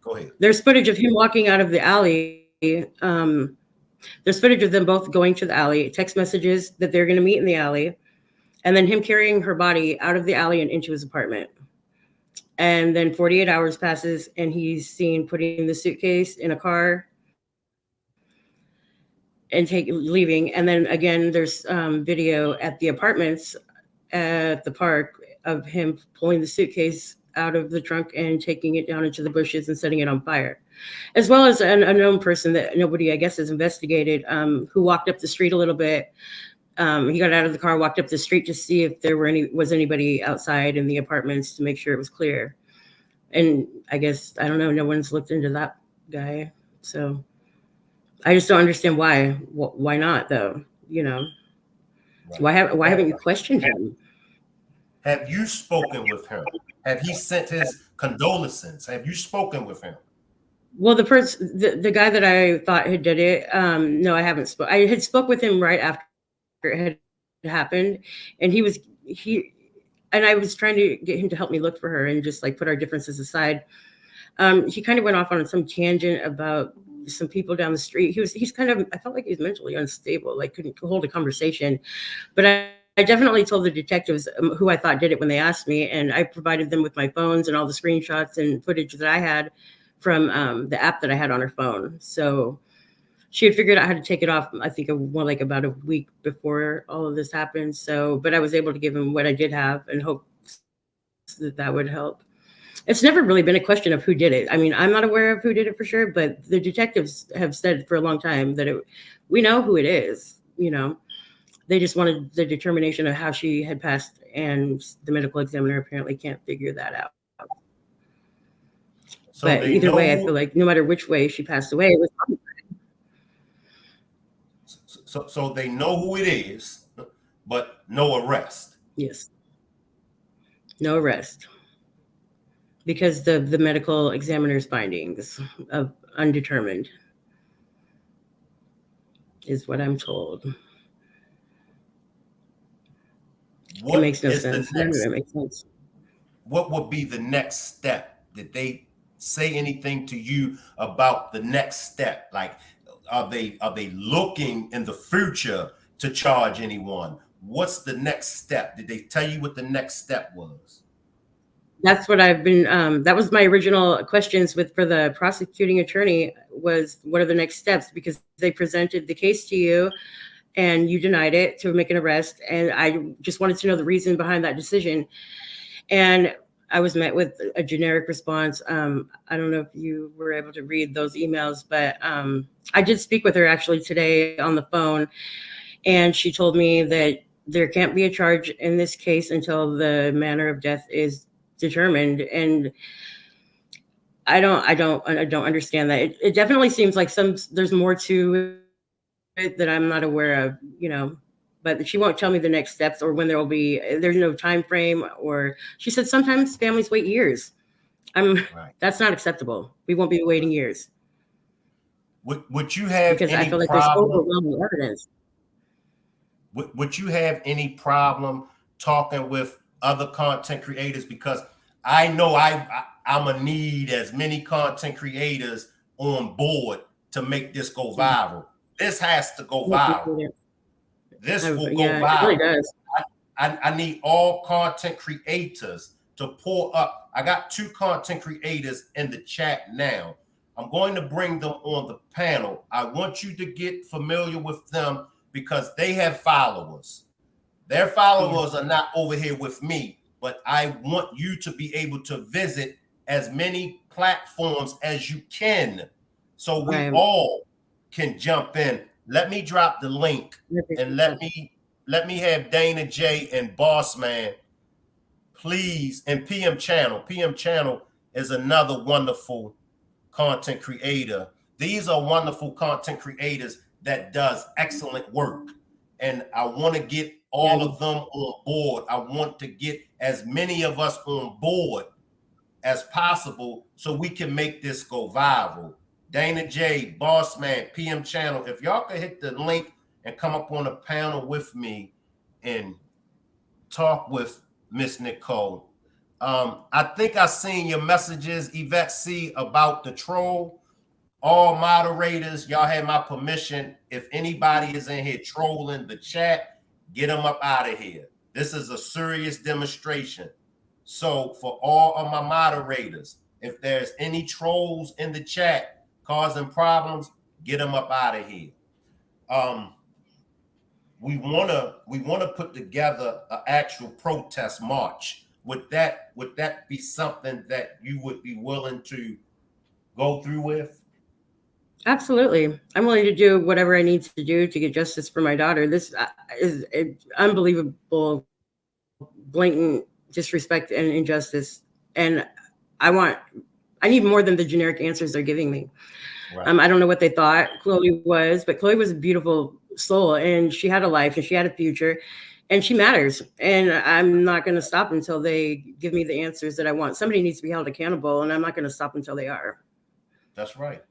Go ahead. there's footage of him walking out of the alley. Um, there's footage of them both going to the alley, text messages that they're going to meet in the alley, and then him carrying her body out of the alley and into his apartment. And then 48 hours passes, and he's seen putting the suitcase in a car and leaving. And then again, there's video at the apartments at the park of him pulling the suitcase out of the trunk and taking it down into the bushes and setting it on fire, as well as an unknown person that nobody, I guess, has investigated, who walked up the street a little bit. He got out of the car, walked up the street to see if there was anybody outside in the apartments to make sure it was clear. And I guess, I don't know, no one's looked into that guy. So I just don't understand why. Why not, though? You know, Right. why haven't you questioned him? Have you spoken with him? Have he sent his condolences? Have you spoken with him? Well, the guy that I thought had did it, no, I haven't I had spoke with him right after it had happened, and and I was trying to get him to help me look for her and just like put our differences aside. He kind of went off on some tangent about some people down the street. He's kind of, I felt like he was mentally unstable, like couldn't hold a conversation. But I definitely told the detectives who I thought did it when they asked me, and I provided them with my phones and all the screenshots and footage that I had from the app that I had on her phone. So she had figured out how to take it off, I think, like about a week before all of this happened. So, but I was able to give him what I did have and hope that would help. It's never really been a question of who did it. I mean, I'm not aware of who did it for sure, but the detectives have said for a long time that we know who it is. You know, they just wanted the determination of how she had passed, and the medical examiner apparently can't figure that out. So But they either way, I know. feel like no matter which way she passed away, it was So they know who it is, but no arrest. yes, no arrest because the medical examiner's findings of undetermined is what I'm told. It makes no sense. None of it makes sense. What would be the next step? Did they say anything to you about the next step? Like, are they looking in the future to charge anyone? What's the next step? Did they tell you what the next step was? That's what I've been. That was my original questions for the prosecuting attorney was, what are the next steps? Because they presented the case to you and you denied it to make an arrest. And I just wanted to know the reason behind that decision. And I was met with a generic response. I don't know if you were able to read those emails, but I did speak with her actually today on the phone. And she told me that there can't be a charge in this case until the manner of death is determined. And I don't understand that. It definitely seems like there's more to it that I'm not aware of, you know, but she won't tell me the next steps or when there's no time frame. Or she said sometimes families wait years. Right. That's not acceptable. We won't be waiting years. Would you have because I any feel like there's problem? overwhelming evidence. Would you have any problem talking with other content creators? Because I know I'm gonna need as many content creators on board to make this go viral. This has to go viral. This will go viral. It really does. I need all content creators to pull up. I got 2 content creators in the chat now. I'm going to bring them on the panel. I want you to get familiar with them because they have followers. Their followers are not over here with me, but I want you to be able to visit as many platforms as you can so we all can jump in. Let me drop the link and let me have Dana J and Boss Man, please, and PM Channel. PM Channel is another wonderful content creator. These are wonderful content creators that does excellent work. And I want to get all of them on board. I want to get as many of us on board as possible so we can make this go viral. Dana J, Boss Man, PM Channel, if y'all could hit the link and come up on a panel with me and talk with Miss Nicole. I think I seen your messages, Yvette C, about the troll. All moderators, y'all had my permission. If anybody is in here trolling the chat, get them up out of here. This is a serious demonstration. So for all of my moderators, if there's any trolls in the chat causing problems, get them up out of here. We wanna put together an actual protest march. Would that be something that you would be willing to go through with? Absolutely. I'm willing to do whatever I need to do to get justice for my daughter. This is unbelievable, blatant disrespect and injustice. And I need more than the generic answers they're giving me. Right. I don't know what they thought Chloe was, but Chloe was a beautiful soul, and she had a life and she had a future, and she matters. And I'm not going to stop until they give me the answers that I want. Somebody needs to be held accountable, and I'm not going to stop until they are. That's right.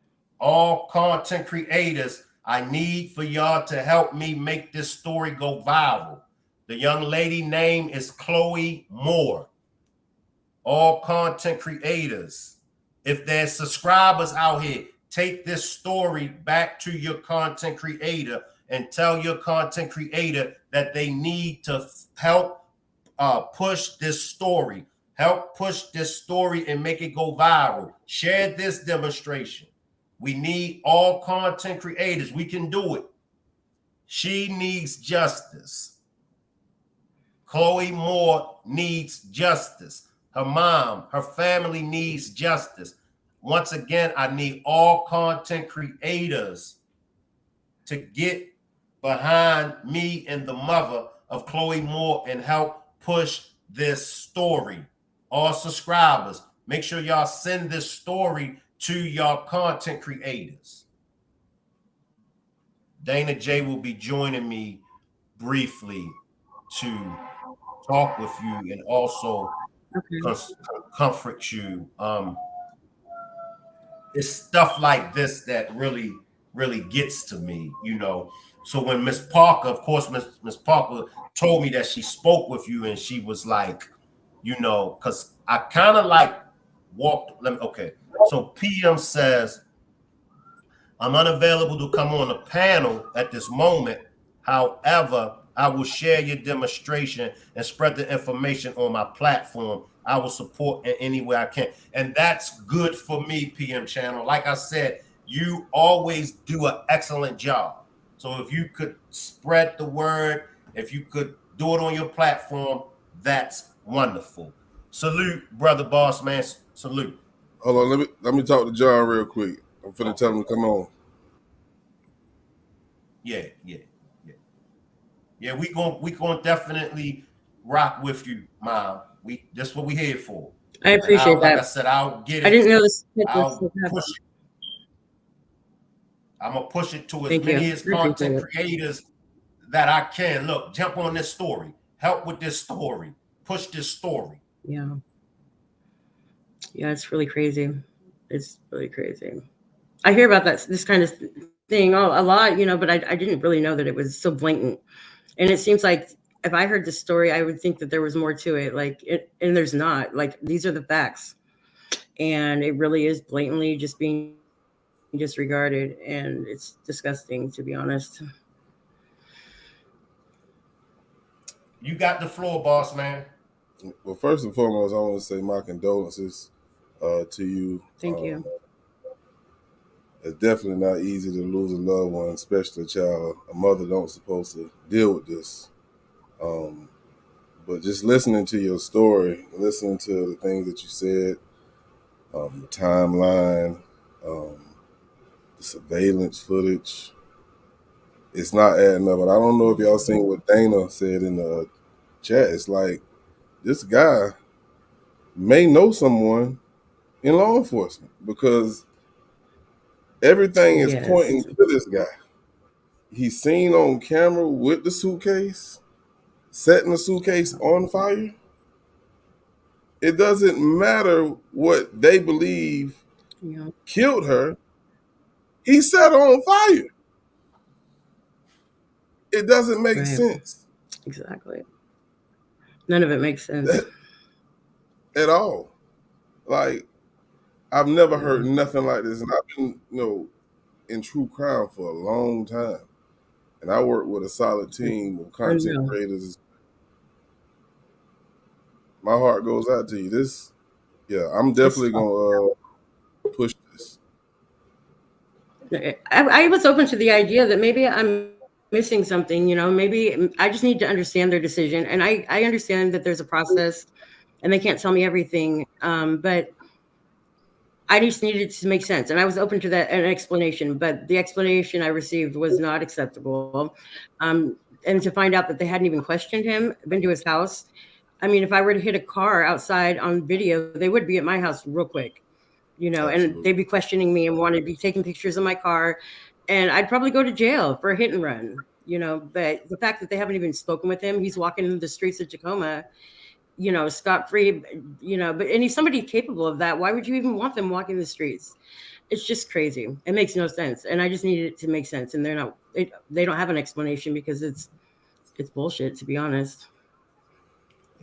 All content creators, I need for y'all to help me make this story go viral. The young lady name is Chloe Moore. All content creators, if there's subscribers out here, take this story back to your content creator and tell your content creator that they need to help push this story. Help push this story and make it go viral. Share this demonstration. We need all content creators. We can do it. She needs justice. Chloe Moore needs justice. Her mom, her family needs justice. Once again, I need all content creators to get behind me and the mother of Chloe Moore and help push this story. All subscribers, make sure y'all send this story to y'all content creators. Dana J will be joining me briefly to talk with you and also comfort you. It's stuff like this that really gets to me, you know. So when Miss Parker, of course, Miss Parker told me that she spoke with you, and she was like, you know, because I kind of like walked. Okay. So PM says, I'm unavailable to come on the panel at this moment. However, I will share your demonstration and spread the information on my platform. I will support in any way I can. And that's good for me, PM Channel. Like I said, you always do an excellent job. So if you could spread the word, if you could do it on your platform, that's wonderful. Salute, brother boss man. Salute. Hold on, let me talk to John real quick. I'm finna tell him to come on. Yeah. We gonna definitely rock with you, Mom. That's what we here for. I appreciate that. Like I said, I'll get it. I didn't know this. I'll push it. I'm gonna push it to as many as content creators that I can. Look, jump on this story. Help with this story. Push this story. Yeah, it's really crazy. It's really crazy. I hear about this kind of thing a lot, you know, but I didn't really know that it was so blatant. And it seems like if I heard this story, I would think that there was more to it. And there's not. Like, these are the facts, and it really is blatantly just being disregarded, and it's disgusting, to be honest. You got the floor, boss man. Well, first and foremost, I want to say my condolences to you. Thank you. It's definitely not easy to lose a loved one, especially a child. A mother don't supposed to deal with this. But just listening to your story, listening to the things that you said, the timeline, the surveillance footage, it's not adding up. And I don't know if y'all seen what Dana said in the chat. It's like, this guy may know someone in law enforcement, because everything is pointing to this guy. he's seen on camera with the suitcase, setting the suitcase on fire. It doesn't matter what they believe Yeah. killed her. He set her on fire. It doesn't make Right. sense Exactly. None of it makes sense. at all. Like, I've never heard nothing like this, and I've been, in true crime for a long time, and I work with a solid team of content Unreal. creators. My heart goes out to you. I'm definitely gonna push this. I was open to the idea that maybe I'm missing something, maybe I just need to understand their decision. And I understand that there's a process and they can't tell me everything. But I just needed to make sense. And I was open to that, an explanation, but the explanation I received was not acceptable. And to find out that they hadn't even questioned him, been to his house. I mean, if I were to hit a car outside on video, they would be at my house real quick. And Absolutely. they'd be questioning me and want to be taking pictures of my car, and I'd probably go to jail for a hit and run, but the fact that they haven't even spoken with him, he's walking the streets of Tacoma, scot-free, and he's somebody capable of that. Why would you even want them walking the streets? It's just crazy. It makes no sense. And I just needed it to make sense. And they don't have an explanation because it's bullshit, to be honest.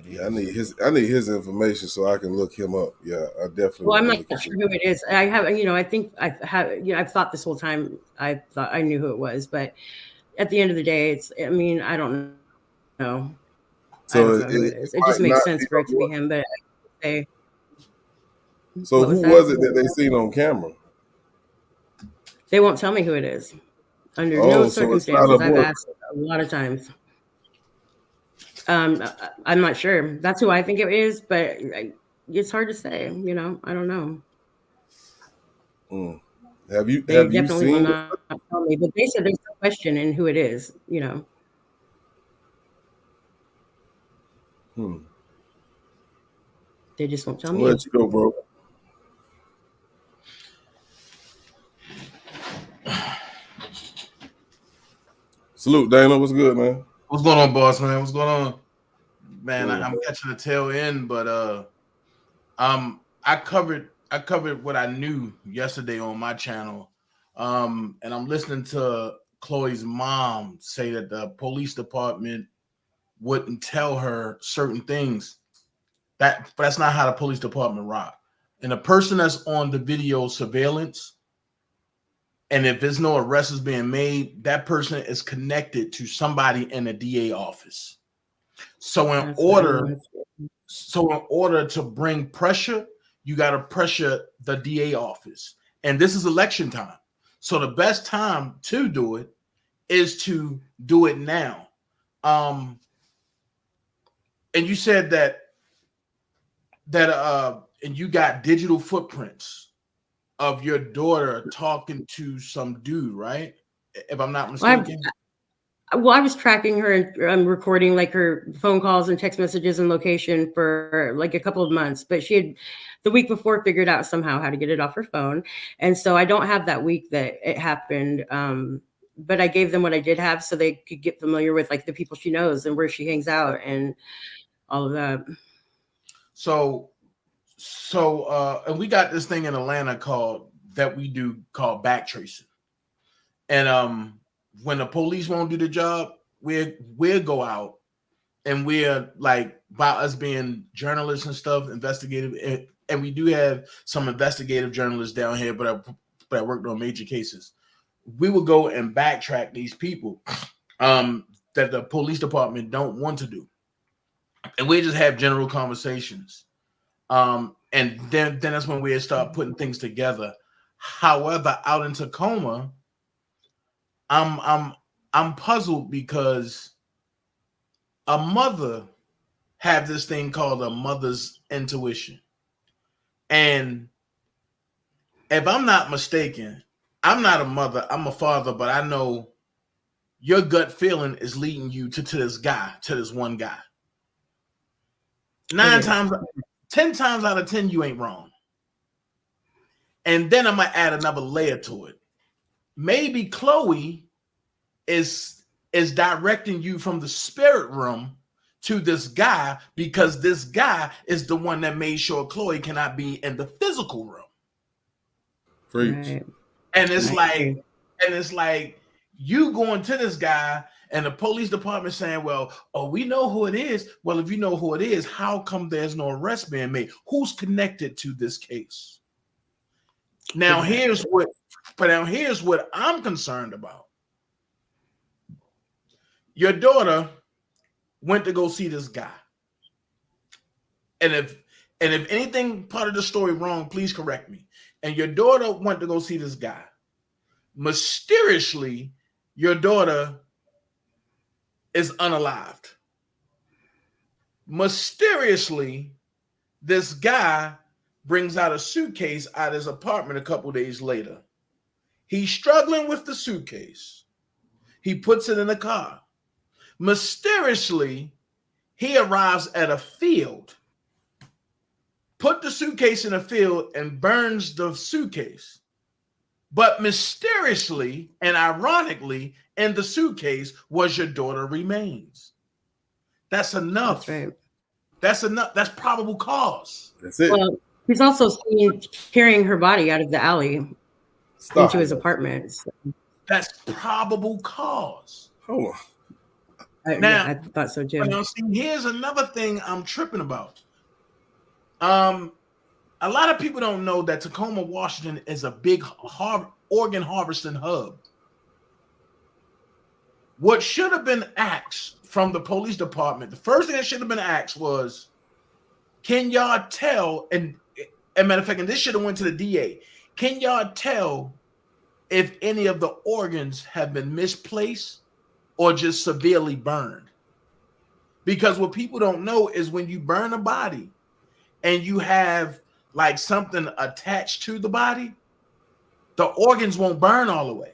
Yeah, I need his information so I can look him up. Yeah, I definitely. Well, I'm not sure who it is. I have, I think I have, I've thought this whole time, I thought I knew who it was, but at the end of the day, I don't know. So I don't know who it is. It just makes sense for it to be him, but so who was it that they seen on camera? They won't tell me who it is. Under no circumstances. I've asked a lot of times. I'm not sure. That's who I think it is, but it's hard to say. I don't know. Have you definitely seen? Will not tell me, but they said there's no question in who it is. They just won't tell me. Let you go, bro. Salute, Dana. What's good, man? What's going on, boss, man? What's going on? Man, I'm catching the tail end, but I covered what I knew yesterday on my channel. And I'm listening to Chloe's mom say that the police department wouldn't tell her certain things. But that's not how the police department rock. And the person that's on the video surveillance, and if there's no arrest is being made, that person is connected to somebody in the DA office. So in order to bring pressure, you got to pressure the DA office. And this is election time. So the best time to do it is to do it now. And you said that and you got digital footprints of your daughter talking to some dude, right? If I'm not mistaken. Well, I was tracking her and recording like her phone calls and text messages and location for like a couple of months, but she had the week before figured out somehow how to get it off her phone. And so I don't have that week that it happened. But I gave them what I did have so they could get familiar with like the people she knows and where she hangs out and all of that. So and we got this thing in Atlanta called back tracing. And when the police won't do the job, we'll go out and we're like, about us being journalists and stuff, investigative, and we do have some investigative journalists down here, but I worked on major cases. We would go and backtrack these people that the police department don't want to do. And we just have general conversations. And then that's when we start putting things together. However, out in Tacoma, I'm puzzled because a mother have this thing called a mother's intuition. And if I'm not mistaken, I'm not a mother, I'm a father, but I know your gut feeling is leading you to this one guy. 10 times out of 10, you ain't wrong. And then I'm gonna add another layer to it. Maybe Chloe is directing you from the spirit realm to this guy, because this guy is the one that made sure Chloe cannot be in the physical realm. Preach. Right. And it's I like, agree. you going to this guy and the police department saying, well, oh, we know who it is. Well, if you know who it is, how come there's no arrest being made? Who's connected to this case? Now, here's what I'm concerned about. Your daughter went to go see this guy. And if anything part of the story wrong, please correct me. And your daughter went to go see this guy. Mysteriously, your daughter is unalived. Mysteriously, this guy brings out a suitcase out of his apartment a couple days later. He's struggling with the suitcase. He puts it in the car. Mysteriously, he arrives at a field, put the suitcase in a field, and burns the suitcase. But mysteriously and ironically, in the suitcase was your daughter remains. That's enough. That's right. That's enough. That's probable cause. That's it. Well, he's also seen carrying her body out of the alley into his apartment. So, That's probable cause. Hold on. Now, I thought so too. Now, see, here's another thing I'm tripping about. A lot of people don't know that Tacoma, Washington is a big organ harvesting hub. What should have been asked from the police department, the first thing that should have been asked was, can y'all tell, and matter of fact, and this should have went to the DA, can y'all tell if any of the organs have been misplaced or just severely burned? Because what people don't know is when you burn a body and you have like something attached to the body, the organs won't burn all the way.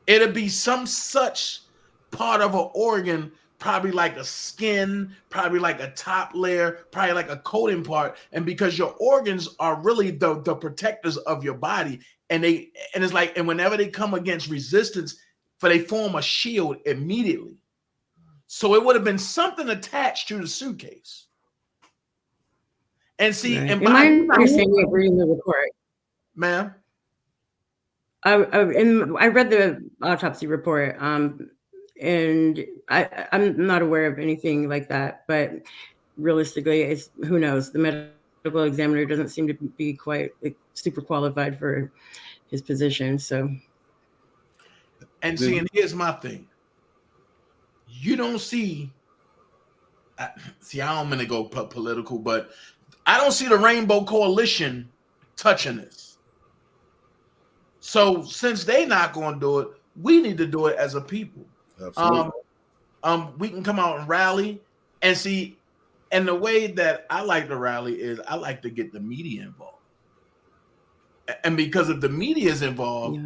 It'll be some such part of an organ, probably like a skin, probably like a top layer, probably like a coating part. And because your organs are really the protectors of your body, and it's like, and whenever they come against resistance, they form a shield immediately. So it would have been something attached to the suitcase. And see, Right. and In my understanding of reading the report, ma'am, I read the autopsy report, and I'm not aware of anything like that. But realistically, who knows? The medical examiner doesn't seem to be quite super qualified for his position. So, and see, and here's my thing: you don't see. I don't mean to go political, but I don't see the Rainbow Coalition touching this. So since they not going to do it, we need to do it as a people. Absolutely. We can come out and rally and see. And the way that I like to rally is I like to get the media involved. And because if the media is involved,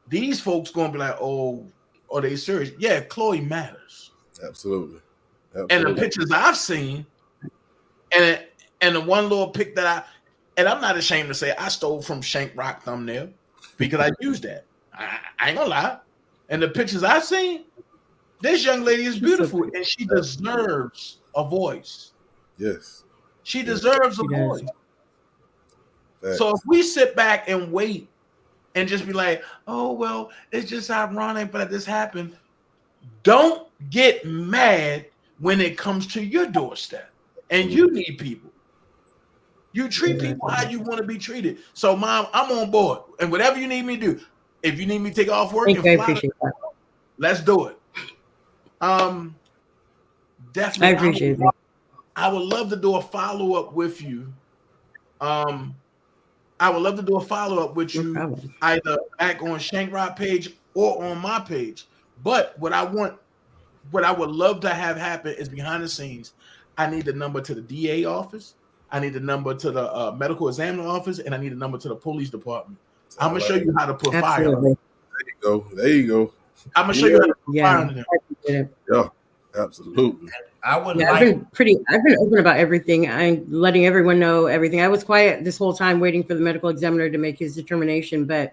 these folks going to be like, oh, are they serious? Yeah, Chloe matters. Absolutely. And the pictures I've seen, and the one little pic that I'm not ashamed to say I stole from Shank Rock thumbnail because I used that. I ain't gonna lie. And the pictures I've seen, this young lady is beautiful and she deserves a voice. Yes. She deserves a voice. Facts. So if we sit back and wait and just be like, oh, well, it's just ironic, but this happened. Don't get mad when it comes to your doorstep and you need people. You treat people how you want to be treated. So, Mom, I'm on board. And whatever you need me to do, if you need me to take off work, I appreciate that. Let's do it. Definitely. I appreciate that. I would love to do a follow-up with you. I would love to do a follow-up with you, either back on Shank Rock page or on my page. But what I would love to have happen is behind the scenes, I need the number to the DA office. I need the number to the medical examiner office, and I need a number to the police department. I'm gonna show you how to put fire. There you go. There you go. I'm gonna show you how to put fire on them. Yeah, absolutely. I've been open about everything. I'm letting everyone know everything. I was quiet this whole time waiting for the medical examiner to make his determination, but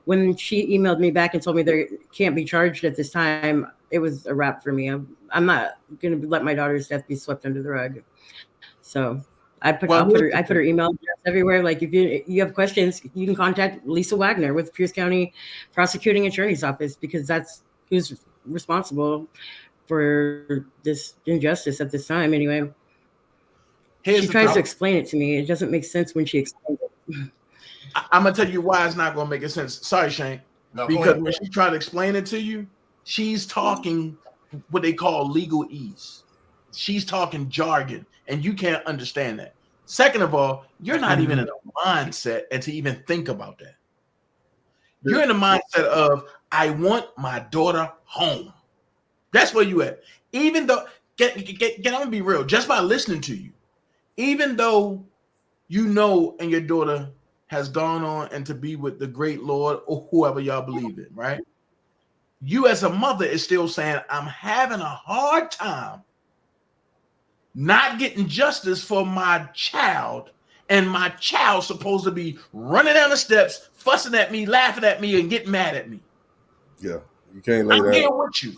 when she emailed me back and told me they can't be charged at this time, it was a wrap for me. I'm not going to let my daughter's death be swept under the rug. So I put her email address everywhere. Like if you have questions, you can contact Lisa Wagner with Pierce County Prosecuting Attorney's Office, because that's who's responsible for this injustice at this time. Anyway, she tries to explain it to me. It doesn't make sense when she explains it. I'm gonna tell you why it's not gonna make sense. Sorry, Shank. No, because when she tried to explain it to you, she's talking what they call legalese. She's talking jargon, and you can't understand that. Second of all, you're not even in a mindset and to even think about that. You're in the mindset of, I want my daughter home. That's where you at. Even though, I'm gonna be real, just by listening to you, even though you know and your daughter has gone on and to be with the great Lord or whoever y'all believe in, right? You as a mother is still saying, I'm having a hard time not getting justice for my child, and my child's supposed to be running down the steps, fussing at me, laughing at me, and getting mad at me. Yeah, you can't lay down. I'm here with you.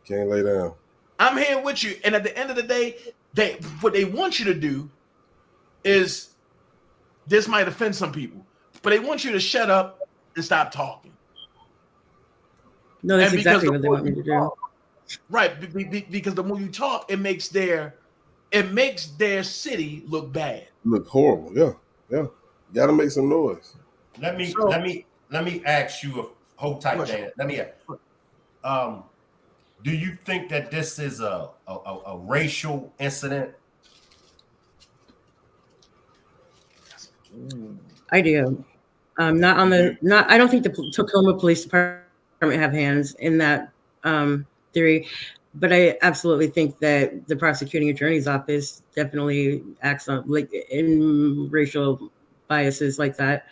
Can't lay down. I'm here with you. And at the end of the day, what they want you to do is, this might offend some people, but they want you to shut up and stop talking. No, that's exactly what they want me to do. Right, because the more you talk, it makes their city look bad, look horrible. Yeah. You gotta make some noise. Let me ask you a hold tight, Dan. Let me ask. Do you think that this is a racial incident? I do. I don't think the Tacoma Police Department have hands in that theory, but I absolutely think that the prosecuting attorney's office definitely acts on like in racial biases like that,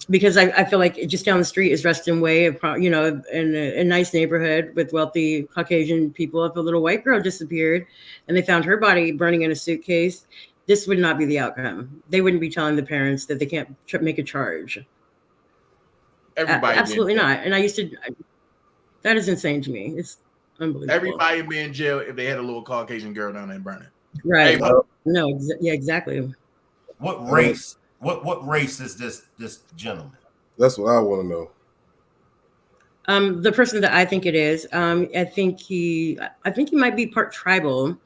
because I feel like just down the street is Reston Way, in a nice neighborhood with wealthy Caucasian people. If a little white girl disappeared and they found her body burning in a suitcase, this would not be the outcome. They wouldn't be telling the parents that they can't make a charge. Everybody absolutely not. And that is insane to me. It's unbelievable. Everybody would be in jail if they had a little Caucasian girl down there burning. Right. Yeah, exactly. What race? What race is this gentleman? That's what I want to know. The person that I think it is, I think he might be part tribal,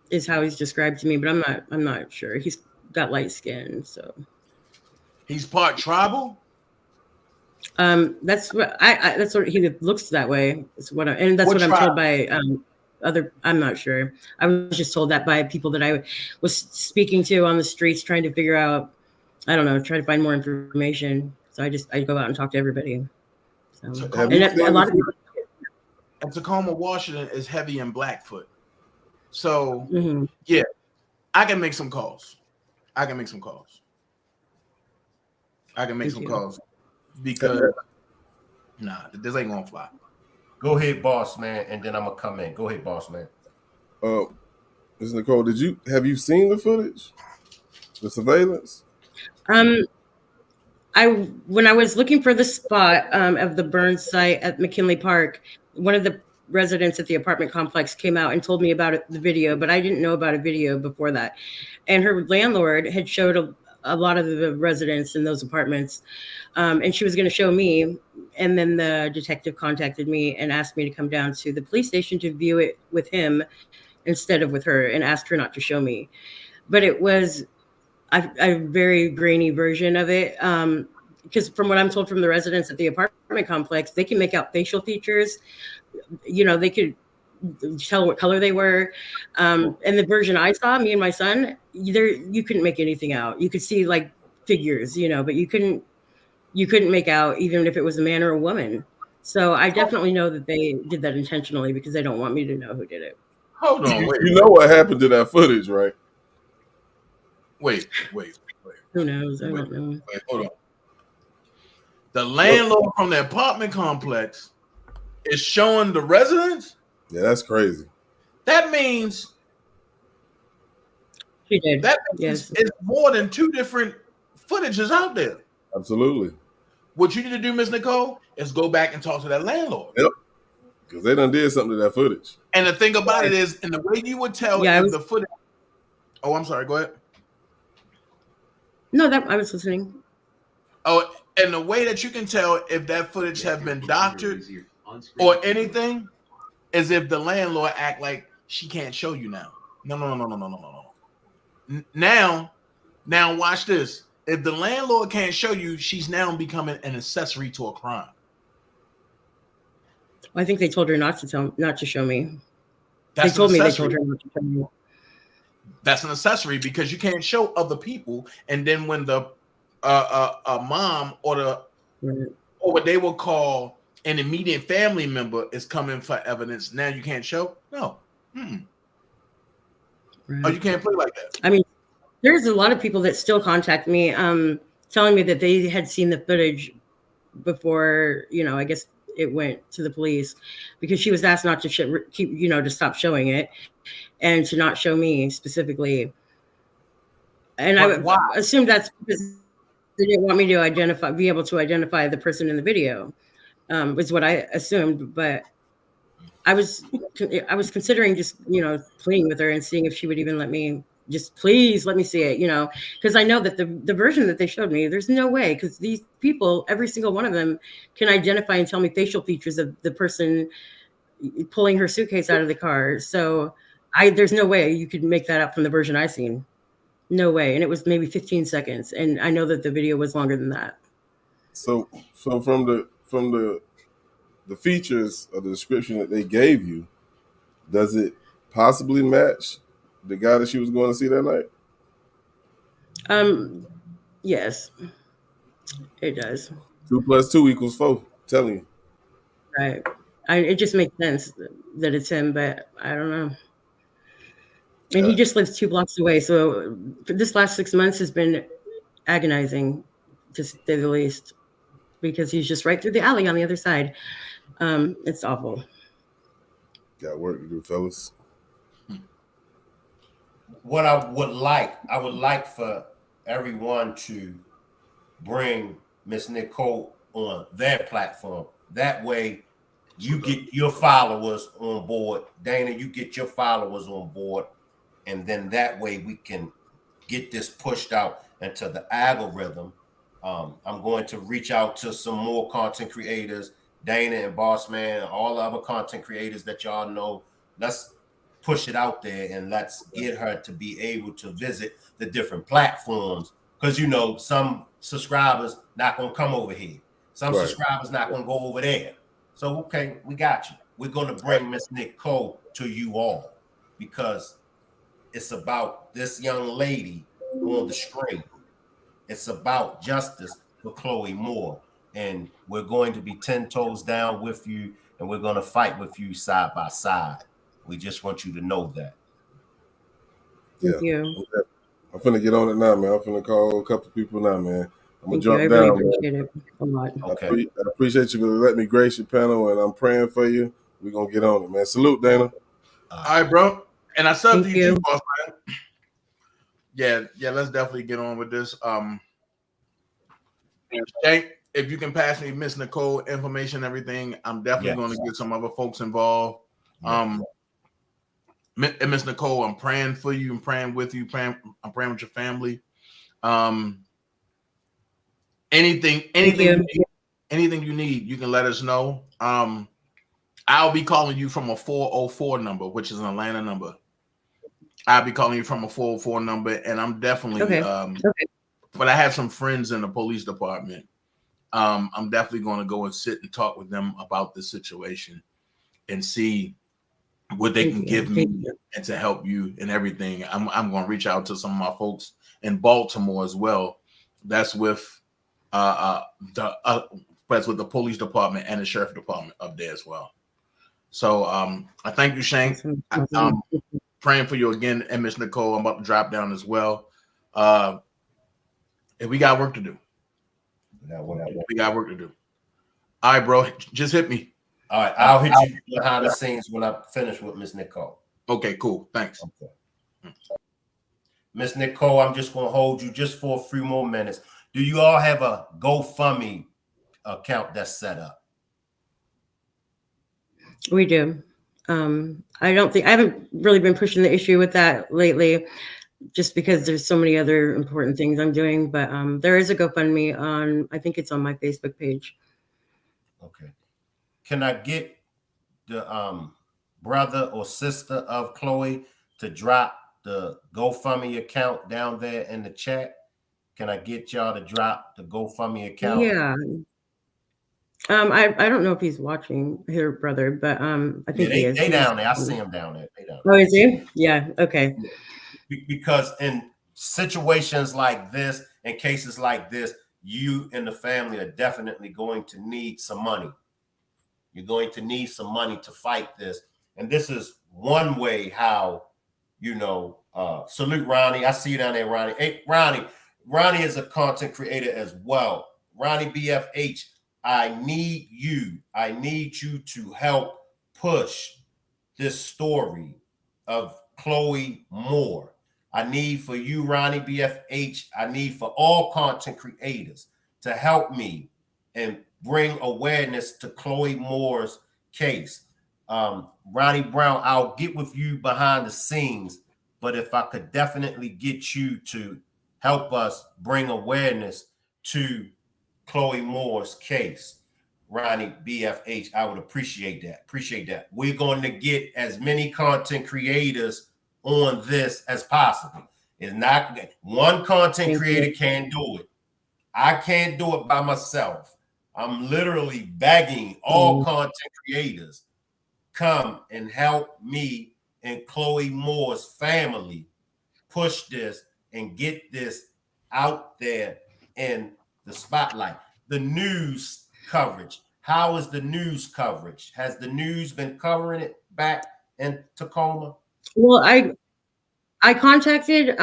is how he's described to me, but I'm not sure. He's got light skin, so he's part tribal. That's what he looks that way. That's what I'm told by I'm not sure. I was just told that by people that I was speaking to on the streets, trying to figure out, try to find more information. So I go out and talk to everybody. So, a lot of people. And Tacoma, Washington is heavy in Blackfoot. So yeah, I can make some calls. Because this ain't gonna fly. Go ahead, boss man, and then I'm gonna come in. Go ahead, boss man. Ms. Nicole, have you seen the footage? The surveillance? When I was looking for the spot of the burn site at McKinley Park, one of the residents at the apartment complex came out and told me about the video, but I didn't know about a video before that. And her landlord had showed a lot of the residents in those apartments, and she was going to show me. And then the detective contacted me and asked me to come down to the police station to view it with him instead of with her, and asked her not to show me. But it was a very grainy version of it, because from what I'm told from the residents at the apartment complex, they can make out facial features. They could tell what color they were. And the version I saw, me and my son, you couldn't make anything out. You could see like figures, but you couldn't make out even if it was a man or a woman. So I definitely know that they did that intentionally, because they don't want me to know who did it. Hold on, wait. You know what happened to that footage, right? Wait. Who knows? I don't know. Wait, hold on. The landlord from the apartment complex is showing the residents? Yeah, that's crazy. That means she did. That means it's more than two different footages out there. Absolutely. What you need to do, Miss Nicole, is go back and talk to that landlord. Yep. Because they done did something to that footage. And the thing about it is, and the way you would tell if the footage. Oh, I'm sorry. Go ahead. No, that I was listening. Oh, and the way that you can tell if that footage has been doctored or anything is if the landlord act like she can't show you now. No. Now watch this. If the landlord can't show you, she's now becoming an accessory to a crime. I think they told her not to show me. They told her not to show me. That's an accessory because you can't show other people. And then when the a mom or what they will call an immediate family member is coming for evidence, now you can't show? No. Right. Oh, you can't play like that. I mean, there's a lot of people that still contact me, telling me that they had seen the footage before, I guess it went to the police, because she was asked not to to stop showing it and to not show me specifically. And I assumed that's because they didn't want me to be able to identify the person in the video, was what I assumed. But I was considering just, pleading with her and seeing if she would even let me, just please let me see it, because I know that the version that they showed me, there's no way, because these people, every single one of them can identify and tell me facial features of the person pulling her suitcase out of the car. So there's no way you could make that up from the version I seen. No way. And it was maybe 15 seconds. And I know that the video was longer than that. So from the features of the description that they gave you, does it possibly match the guy that she was going to see that night? Yes, it does. 2 + 2 = 4. Telling you. Right. It just makes sense that it's him, but I don't know. And he just lives 2 blocks away. So for this last 6 months has been agonizing, to say the least, because he's just right through the alley on the other side. It's awful. Got work to do, fellas. What I would like for everyone to bring Miss Nicole on their platform. That way you get your followers on board. Dana, you get your followers on board. And then that way we can get this pushed out into the algorithm. I'm going to reach out to some more content creators, Dana and Bossman, and all the other content creators that y'all know. Let's push it out there and let's get her to be able to visit the different platforms. Because, some subscribers not going to come over here. Some subscribers not going to go over there. So, okay, we got you. We're going to bring Miss Nicole to you all because it's about this young lady on the screen. It's about justice for Chloe Moore. And we're going to be 10 toes down with you, and we're going to fight with you side by side. We just want you to know that. Thank you. I'm finna get on it now, man. I'm finna call a couple people now, man. I'm gonna jump I down. really appreciate it a lot. Okay. I appreciate you for letting me grace your panel, and I'm praying for you. We're gonna get on it, man. Salute, Dana. All right, bro. And I sub to you too, boss, man. Yeah, let's definitely get on with this. Shank, if you can pass me Miss Nicole information, everything, I'm definitely going to get some other folks involved. And Miss Nicole, I'm praying for you and praying with you. I'm praying with your family. Anything you need, you can let us know. I'll be calling you from a 404 number, which is an Atlanta number. I'll be calling you from a 404 number, and I'm definitely but I have some friends in the police department. I'm definitely going to go and sit and talk with them about this situation and see what they can give me and to help you and everything. I'm going to reach out to some of my folks in Baltimore as well. That's with that's with the police department and the sheriff department up there as well. So I thank you, Shank. I'm praying for you again, and Miss Nicole. I'm about to drop down as well. And we got work to do. We got work to do. All right, bro. Just hit me. All right, I'll hit you behind the scenes when I finish with Miss Nicole. Okay, cool. Thanks. Okay. Miss Nicole, I'm just going to hold you just for a few more minutes. Do you all have a GoFundMe account that's set up? We do. I haven't really been pushing the issue with that lately, just because there's so many other important things I'm doing. But there is a GoFundMe on, I think it's on my Facebook page. Okay. Can I get the brother or sister of Chloe to drop the GoFundMe account down there in the chat? Can I get y'all to drop the GoFundMe account? Yeah. I don't know if he's watching, her brother, but I think he is. They down there. I see him down there. They down there. Oh, is he? Yeah. Okay. Because in situations like this, in cases like this, you and the family are definitely going to need some money. You're going to need some money to fight this. And this is one way how, salute Ronnie. I see you down there, Ronnie. Hey, Ronnie is a content creator as well. Ronnie BFH, I need you to help push this story of Chloe Moore. I need for you, Ronnie BFH, I need for all content creators to help me and bring awareness to Chloe Moore's case. Ronnie Brown, I'll get with you behind the scenes, but if I could definitely get you to help us bring awareness to Chloe Moore's case, Ronnie BFH, I would appreciate that. We're going to get as many content creators on this as possible. It's not one content creator can't do it. I can't do it by myself. I'm literally begging all content creators, come and help me and Chloe Moore's family push this and get this out there in the spotlight. The news coverage. How is the news coverage? Has the news been covering it back in Tacoma? Well, I contacted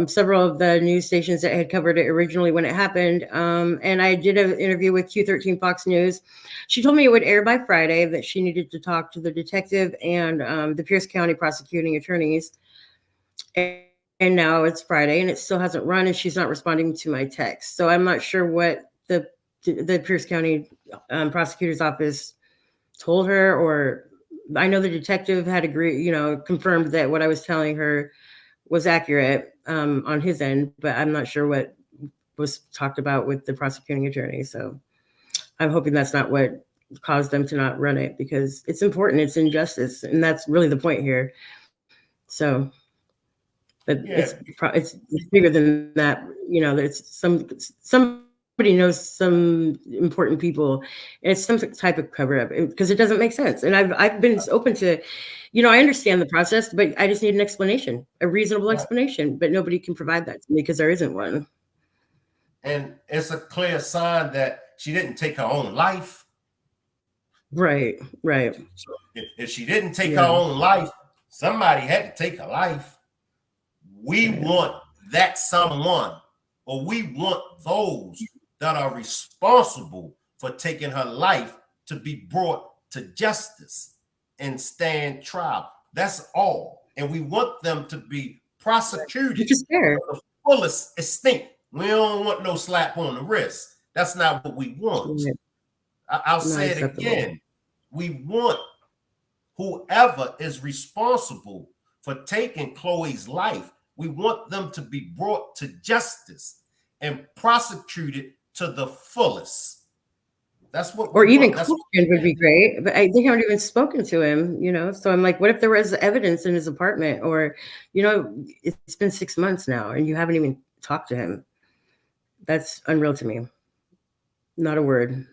several of the news stations that had covered it originally when it happened, and I did an interview with Q13 Fox News. She told me it would air by Friday, that she needed to talk to the detective and the Pierce County prosecuting attorneys. And now it's Friday, and it still hasn't run, and she's not responding to my text. So I'm not sure what the Pierce County prosecutor's office told her, or I know the detective had confirmed that what I was telling her was accurate on his end, but I'm not sure what was talked about with the prosecuting attorney. So I'm hoping that's not what caused them to not run it, because it's important. It's injustice, and that's really the point here. So, but it's bigger than that. There's somebody knows some important people, and it's some type of cover up, because it doesn't make sense. And I've been open to, I understand the process, but I just need an explanation, a reasonable explanation, but nobody can provide that to me because there isn't one. And it's a clear sign that she didn't take her own life. Right. So if she didn't take her own life, somebody had to take her life. We want that someone, or we want those that are responsible for taking her life to be brought to justice and stand trial. That's all. And we want them to be prosecuted to the fullest extent. We don't want no slap on the wrist. That's not what we want. I'll say it again. We want whoever is responsible for taking Chloe's life, we want them to be brought to justice and prosecuted to the fullest. That's what, or even questioned would be great. But they haven't even spoken to him, So I'm like, what if there was evidence in his apartment, or, it's been 6 months now and you haven't even talked to him? That's unreal to me. Not a word.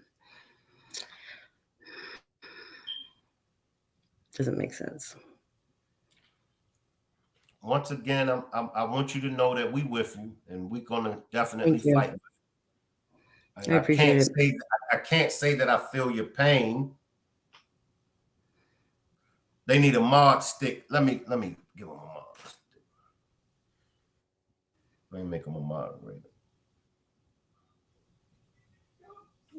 Doesn't make sense. Once again, I want you to know that we with you, and we're gonna definitely fight with you. I appreciate it. I can't say that I feel your pain. They need a mod stick. Let me give them a mod stick. Let me make them a moderator.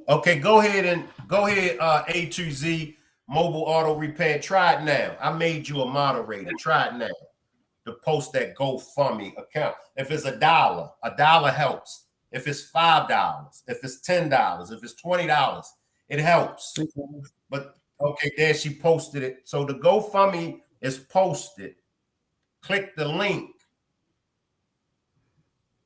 Okay, go ahead, A2Z Mobile Auto Repair. Try it now. I made you a moderator. Try it now to post that GoFundMe account. If it's $1 helps. If it's $5, if it's $10, if it's $20, it helps. But okay, there she posted it. So the GoFundMe is posted. Click the link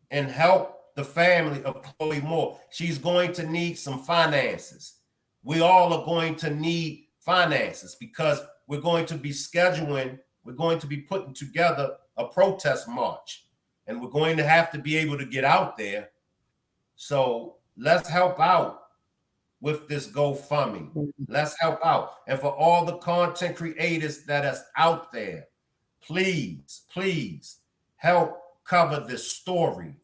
and help the family of Chloe more. She's going to need some finances. We all are going to need finances because we're going to be scheduling, we're going to be putting together a protest march, and we're going to have to be able to get out there. So let's help out with this GoFundMe. Let's help out. And for all the content creators that is out there, please, please help cover this story.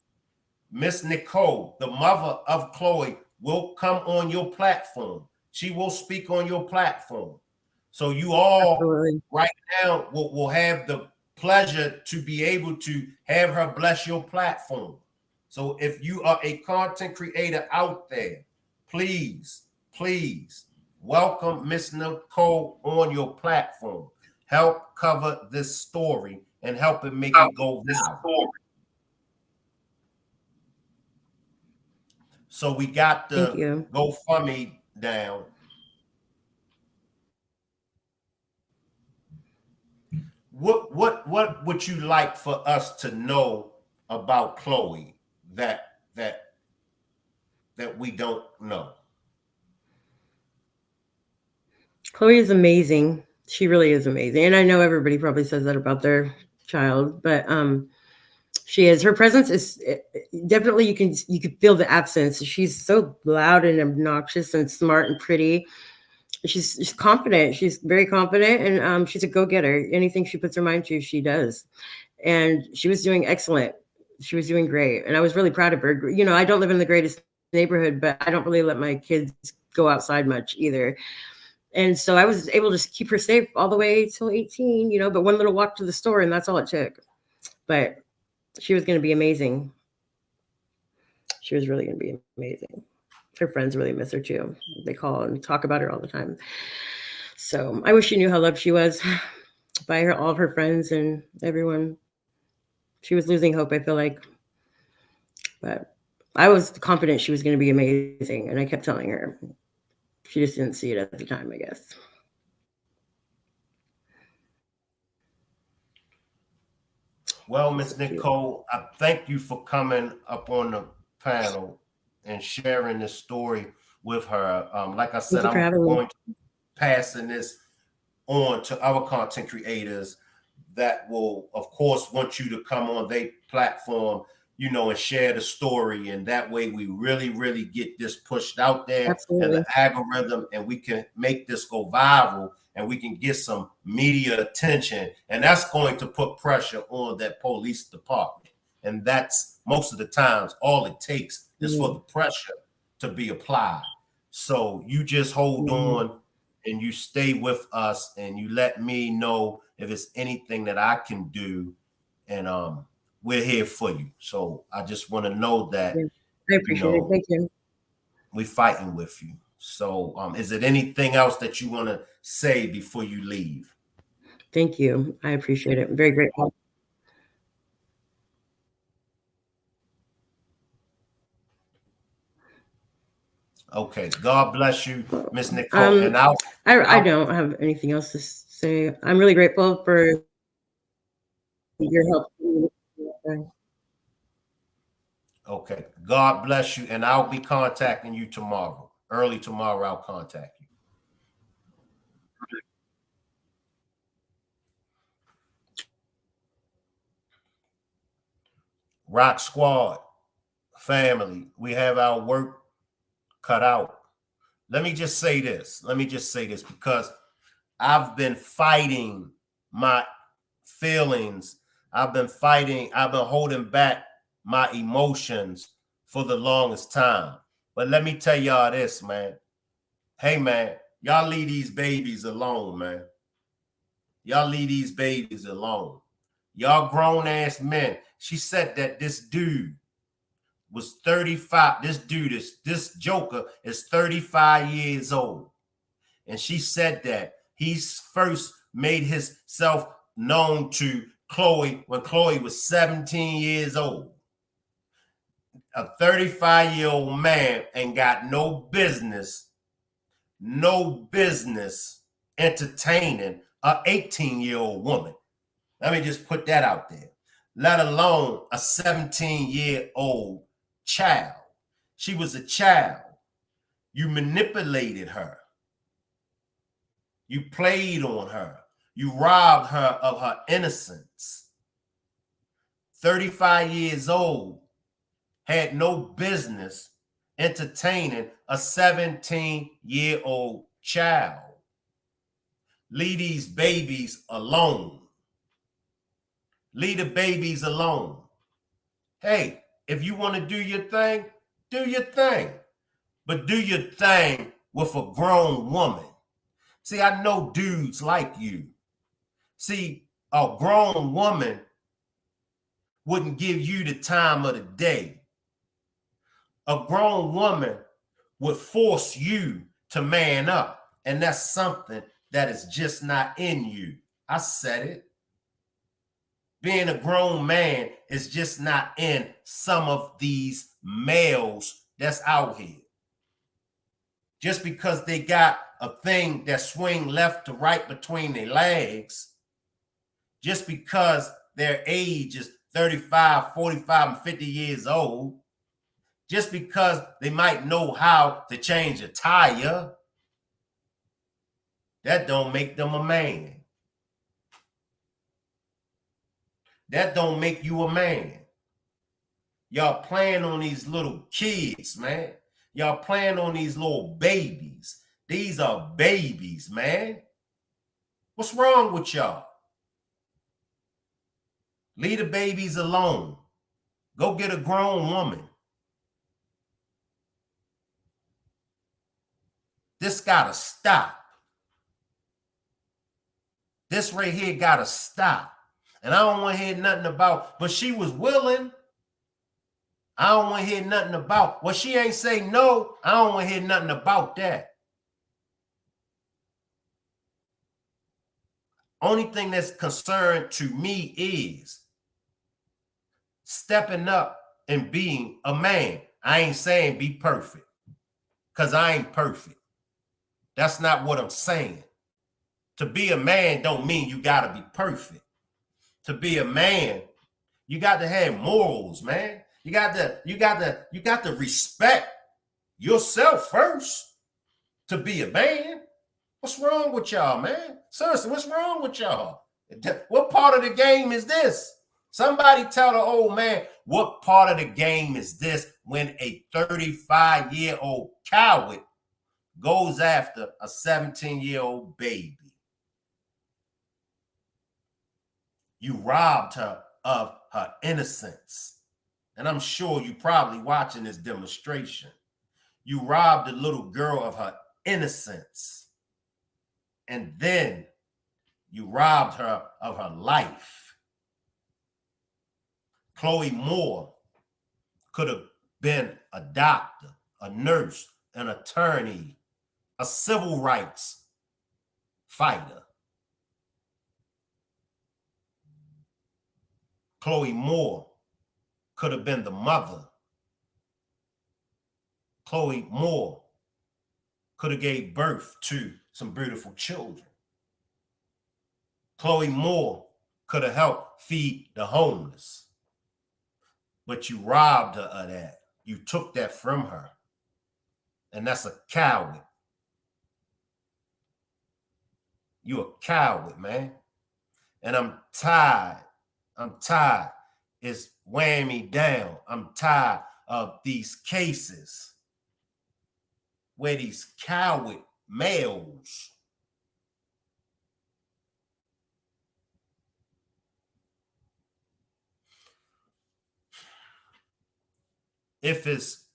Miss Nicole, the mother of Chloe, will come on your platform. She will speak on your platform. So you all right now will have the pleasure to be able to have her bless your platform. So if you are a content creator out there, please, please welcome Miss Nicole on your platform. Help cover this story and help it make it go viral. So we got the GoFundMe down. What would you like for us to know about Chloe that we don't know? Chloe is amazing. She really is amazing. And I know everybody probably says that about their child, but she is. Her presence is definitely, you can feel the absence. She's so loud and obnoxious and smart and pretty. She's confident. She's very confident, and she's a go-getter. Anything she puts her mind to, she does. And she was doing excellent. She was doing great, and I was really proud of her. You know, I don't live in the greatest neighborhood, but I don't really let my kids go outside much either. And so I was able to keep her safe all the way till 18, you know, but one little walk to the store, and that's all it took. But she was going to be amazing. She was really going to be amazing. Her friends really miss her too. They call and talk about her all the time. So I wish she knew how loved she was by all of her friends and everyone. She was losing hope, I feel like. But I was confident she was going to be amazing. And I kept telling her. She just didn't see it at the time, I guess. Well, Miss Nicole, I thank you for coming up on the panel and sharing this story with her. Like I said, I'm going to be passing this on to other content creators that will, of course, want you to come on their platform, you know, and share the story. And that way we really, really get this pushed out there. Absolutely. And the algorithm, and we can make this go viral, and we can get some media attention. And that's going to put pressure on that police department. And that's most of the times all it takes is for the pressure to be applied. So you just hold on and you stay with us, and you let me know if it's anything that I can do. And we're here for you. So I just want to know that I appreciate it. Thank you. We're fighting with you. So is it anything else that you want to say before you leave? Thank you. I appreciate it. I'm very grateful. Okay. God bless you, Miss Nicole. And I don't have anything else to say. I'm really grateful for your help. Okay. God bless you. And I'll be contacting you tomorrow. Early tomorrow, I'll contact you. Rock Squad family, we have our work cut out. Let me just say this. Because I've been fighting my feelings. I've been holding back my emotions for the longest time. But let me tell y'all this, man. Hey, man, y'all leave these babies alone, man. Y'all leave these babies alone. Y'all grown ass men. She said that this dude was 35. This Joker is 35 years old. And she said that he's first made himself known to Chloe when Chloe was 17 years old. A 35-year-old man ain't got no business entertaining a 18-year-old woman. Let me just put that out there. Let alone a 17-year-old child. She was a child. You manipulated her. You played on her. You robbed her of her innocence. 35 years old, had no business entertaining a 17-year-old child. Leave these babies alone. Leave the babies alone. Hey, if you want to do your thing, do your thing. But do your thing with a grown woman. See, I know dudes like you. See, a grown woman wouldn't give you the time of the day. A grown woman would force you to man up. And that's something that is just not in you. I said it. Being a grown man is just not in some of these males that's out here. Just because they got a thing that swing left to right between their legs, just because their age is 35, 45, and 50 years old, just because they might know how to change a tire, that don't make them a man. That don't make you a man. Y'all playing on these little kids, man. Y'all playing on these little babies. These are babies, man. What's wrong with y'all? Leave the babies alone. Go get a grown woman. This gotta stop. This right here gotta stop. And I don't want to hear nothing about, but she was willing. I don't want to hear nothing about, well, she ain't say no. I don't want to hear nothing about that. Only thing that's concerned to me is stepping up and being a man. I ain't saying be perfect, because I ain't perfect. That's not what I'm saying. To be a man don't mean you got to be perfect. To be a man, you got to have morals, man. You got to respect yourself first to be a man. What's wrong with y'all, man? Seriously, what's wrong with y'all? What part of the game is this? Somebody tell the old man, what part of the game is this when a 35-year-old coward goes after a 17-year-old baby? You robbed her of her innocence. And I'm sure you probably watching this demonstration. You robbed the little girl of her innocence. And then you robbed her of her life. Chloe Moore could have been a doctor, a nurse, an attorney, a civil rights fighter. Chloe Moore could have been the mother. Chloe Moore could have gave birth to some beautiful children. Chloe Moore could have helped feed the homeless. But you robbed her of that. You took that from her. And that's a coward. You're a coward, man. And I'm tired. It's weighing me down. I'm tired of these cases where these coward males if it's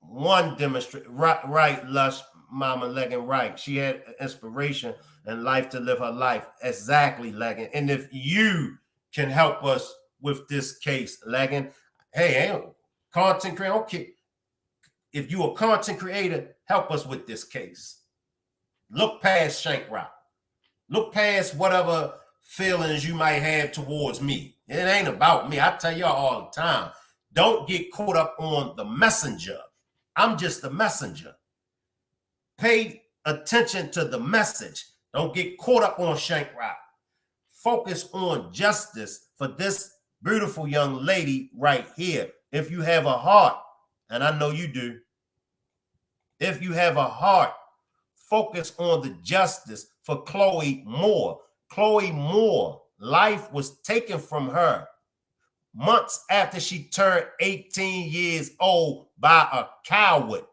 one demonstration, right, Lush, Mama Leggin, right. She had inspiration and life to live her life. Exactly, Leggin. And if you can help us with this case, Leggin, hey, content creator, okay. If you a content creator, help us with this case. Look past Shank Rock. Look past whatever feelings you might have towards me. It ain't about me. I tell y'all all the time. Don't get caught up on the messenger. I'm just the messenger. Pay attention to the message. Don't get caught up on Shank Rock. Focus on justice for this beautiful young lady right here. If you have a heart, and I know you do, if you have a heart, focus on the justice for Chloe Moore. Chloe Moore, life was taken from her months after she turned 18 years old by a coward.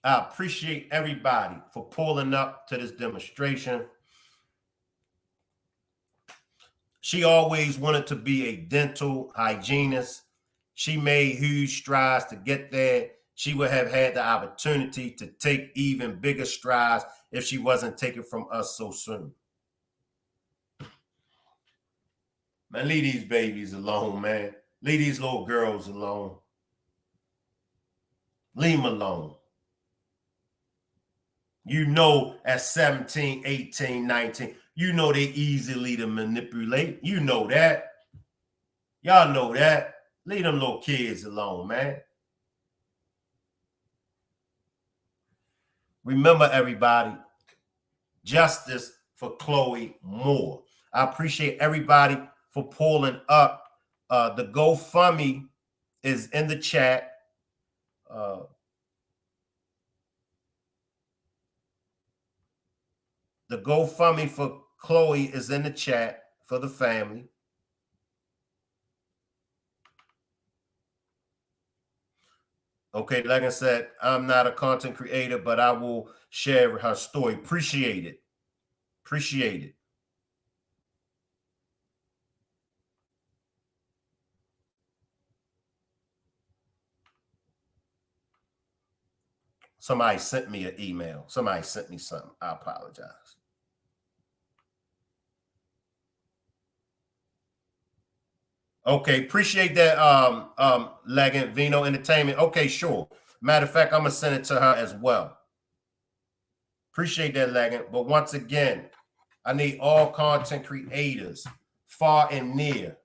I appreciate everybody for pulling up to this demonstration. She always wanted to be a dental hygienist. She made huge strides to get there. She would have had the opportunity to take even bigger strides if she wasn't taken from us so soon. Man, leave these babies alone, man. Leave these little girls alone. Leave them alone. You know, at 17, 18, 19, you know they easily to manipulate. You know that. Y'all know that. Leave them little kids alone, man. Remember, everybody, justice for Chloe Moore. I appreciate everybody for pulling up. The GoFundMe is in the chat. The GoFundMe for Chloe is in the chat for the family. Okay, like I said, I'm not a content creator, but I will share her story. Appreciate it. Appreciate it. Somebody sent me an email. Somebody sent me something. I apologize. Okay, appreciate that, Leggett, Vino Entertainment. Okay, sure. Matter of fact, I'm going to send it to her as well. Appreciate that, Leggett. But once again, I need all content creators, far and near,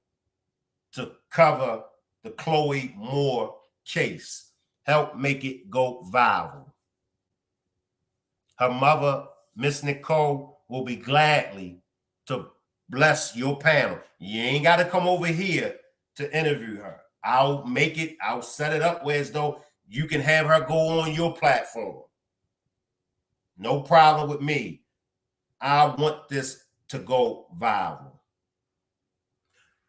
to cover the Chloe Moore case. Help make it go viral. Her mother, Miss Nicole, will be gladly to bless your panel. You ain't got to come over here to interview her. I'll make it, I'll set it up where as though you can have her go on your platform. No problem with me. I want this to go viral.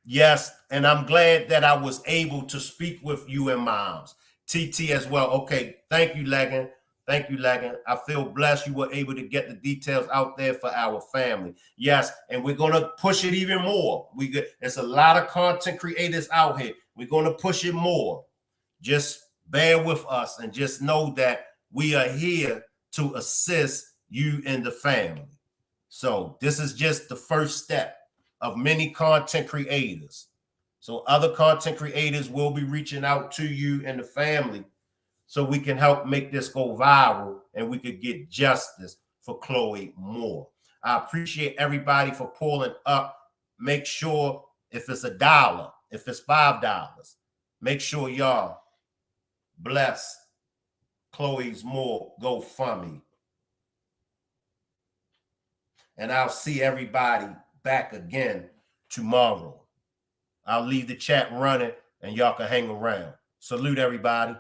Yes, and I'm glad that I was able to speak with you and moms. TT as well. Okay, thank you, Leggett. Thank you, Leggett. I feel blessed you were able to get the details out there for our family. Yes, and we're going to push it even more. There's a lot of content creators out here. We're going to push it more. Just bear with us and just know that we are here to assist you and the family. So this is just the first step of many content creators. So other content creators will be reaching out to you and the family so we can help make this go viral and we could get justice for Chloe Moore. I appreciate everybody for pulling up. Make sure if it's $1, if it's $5, make sure y'all bless Chloe Moore GoFundMe. And I'll see everybody back again tomorrow. I'll leave the chat running and y'all can hang around. Salute everybody.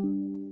you.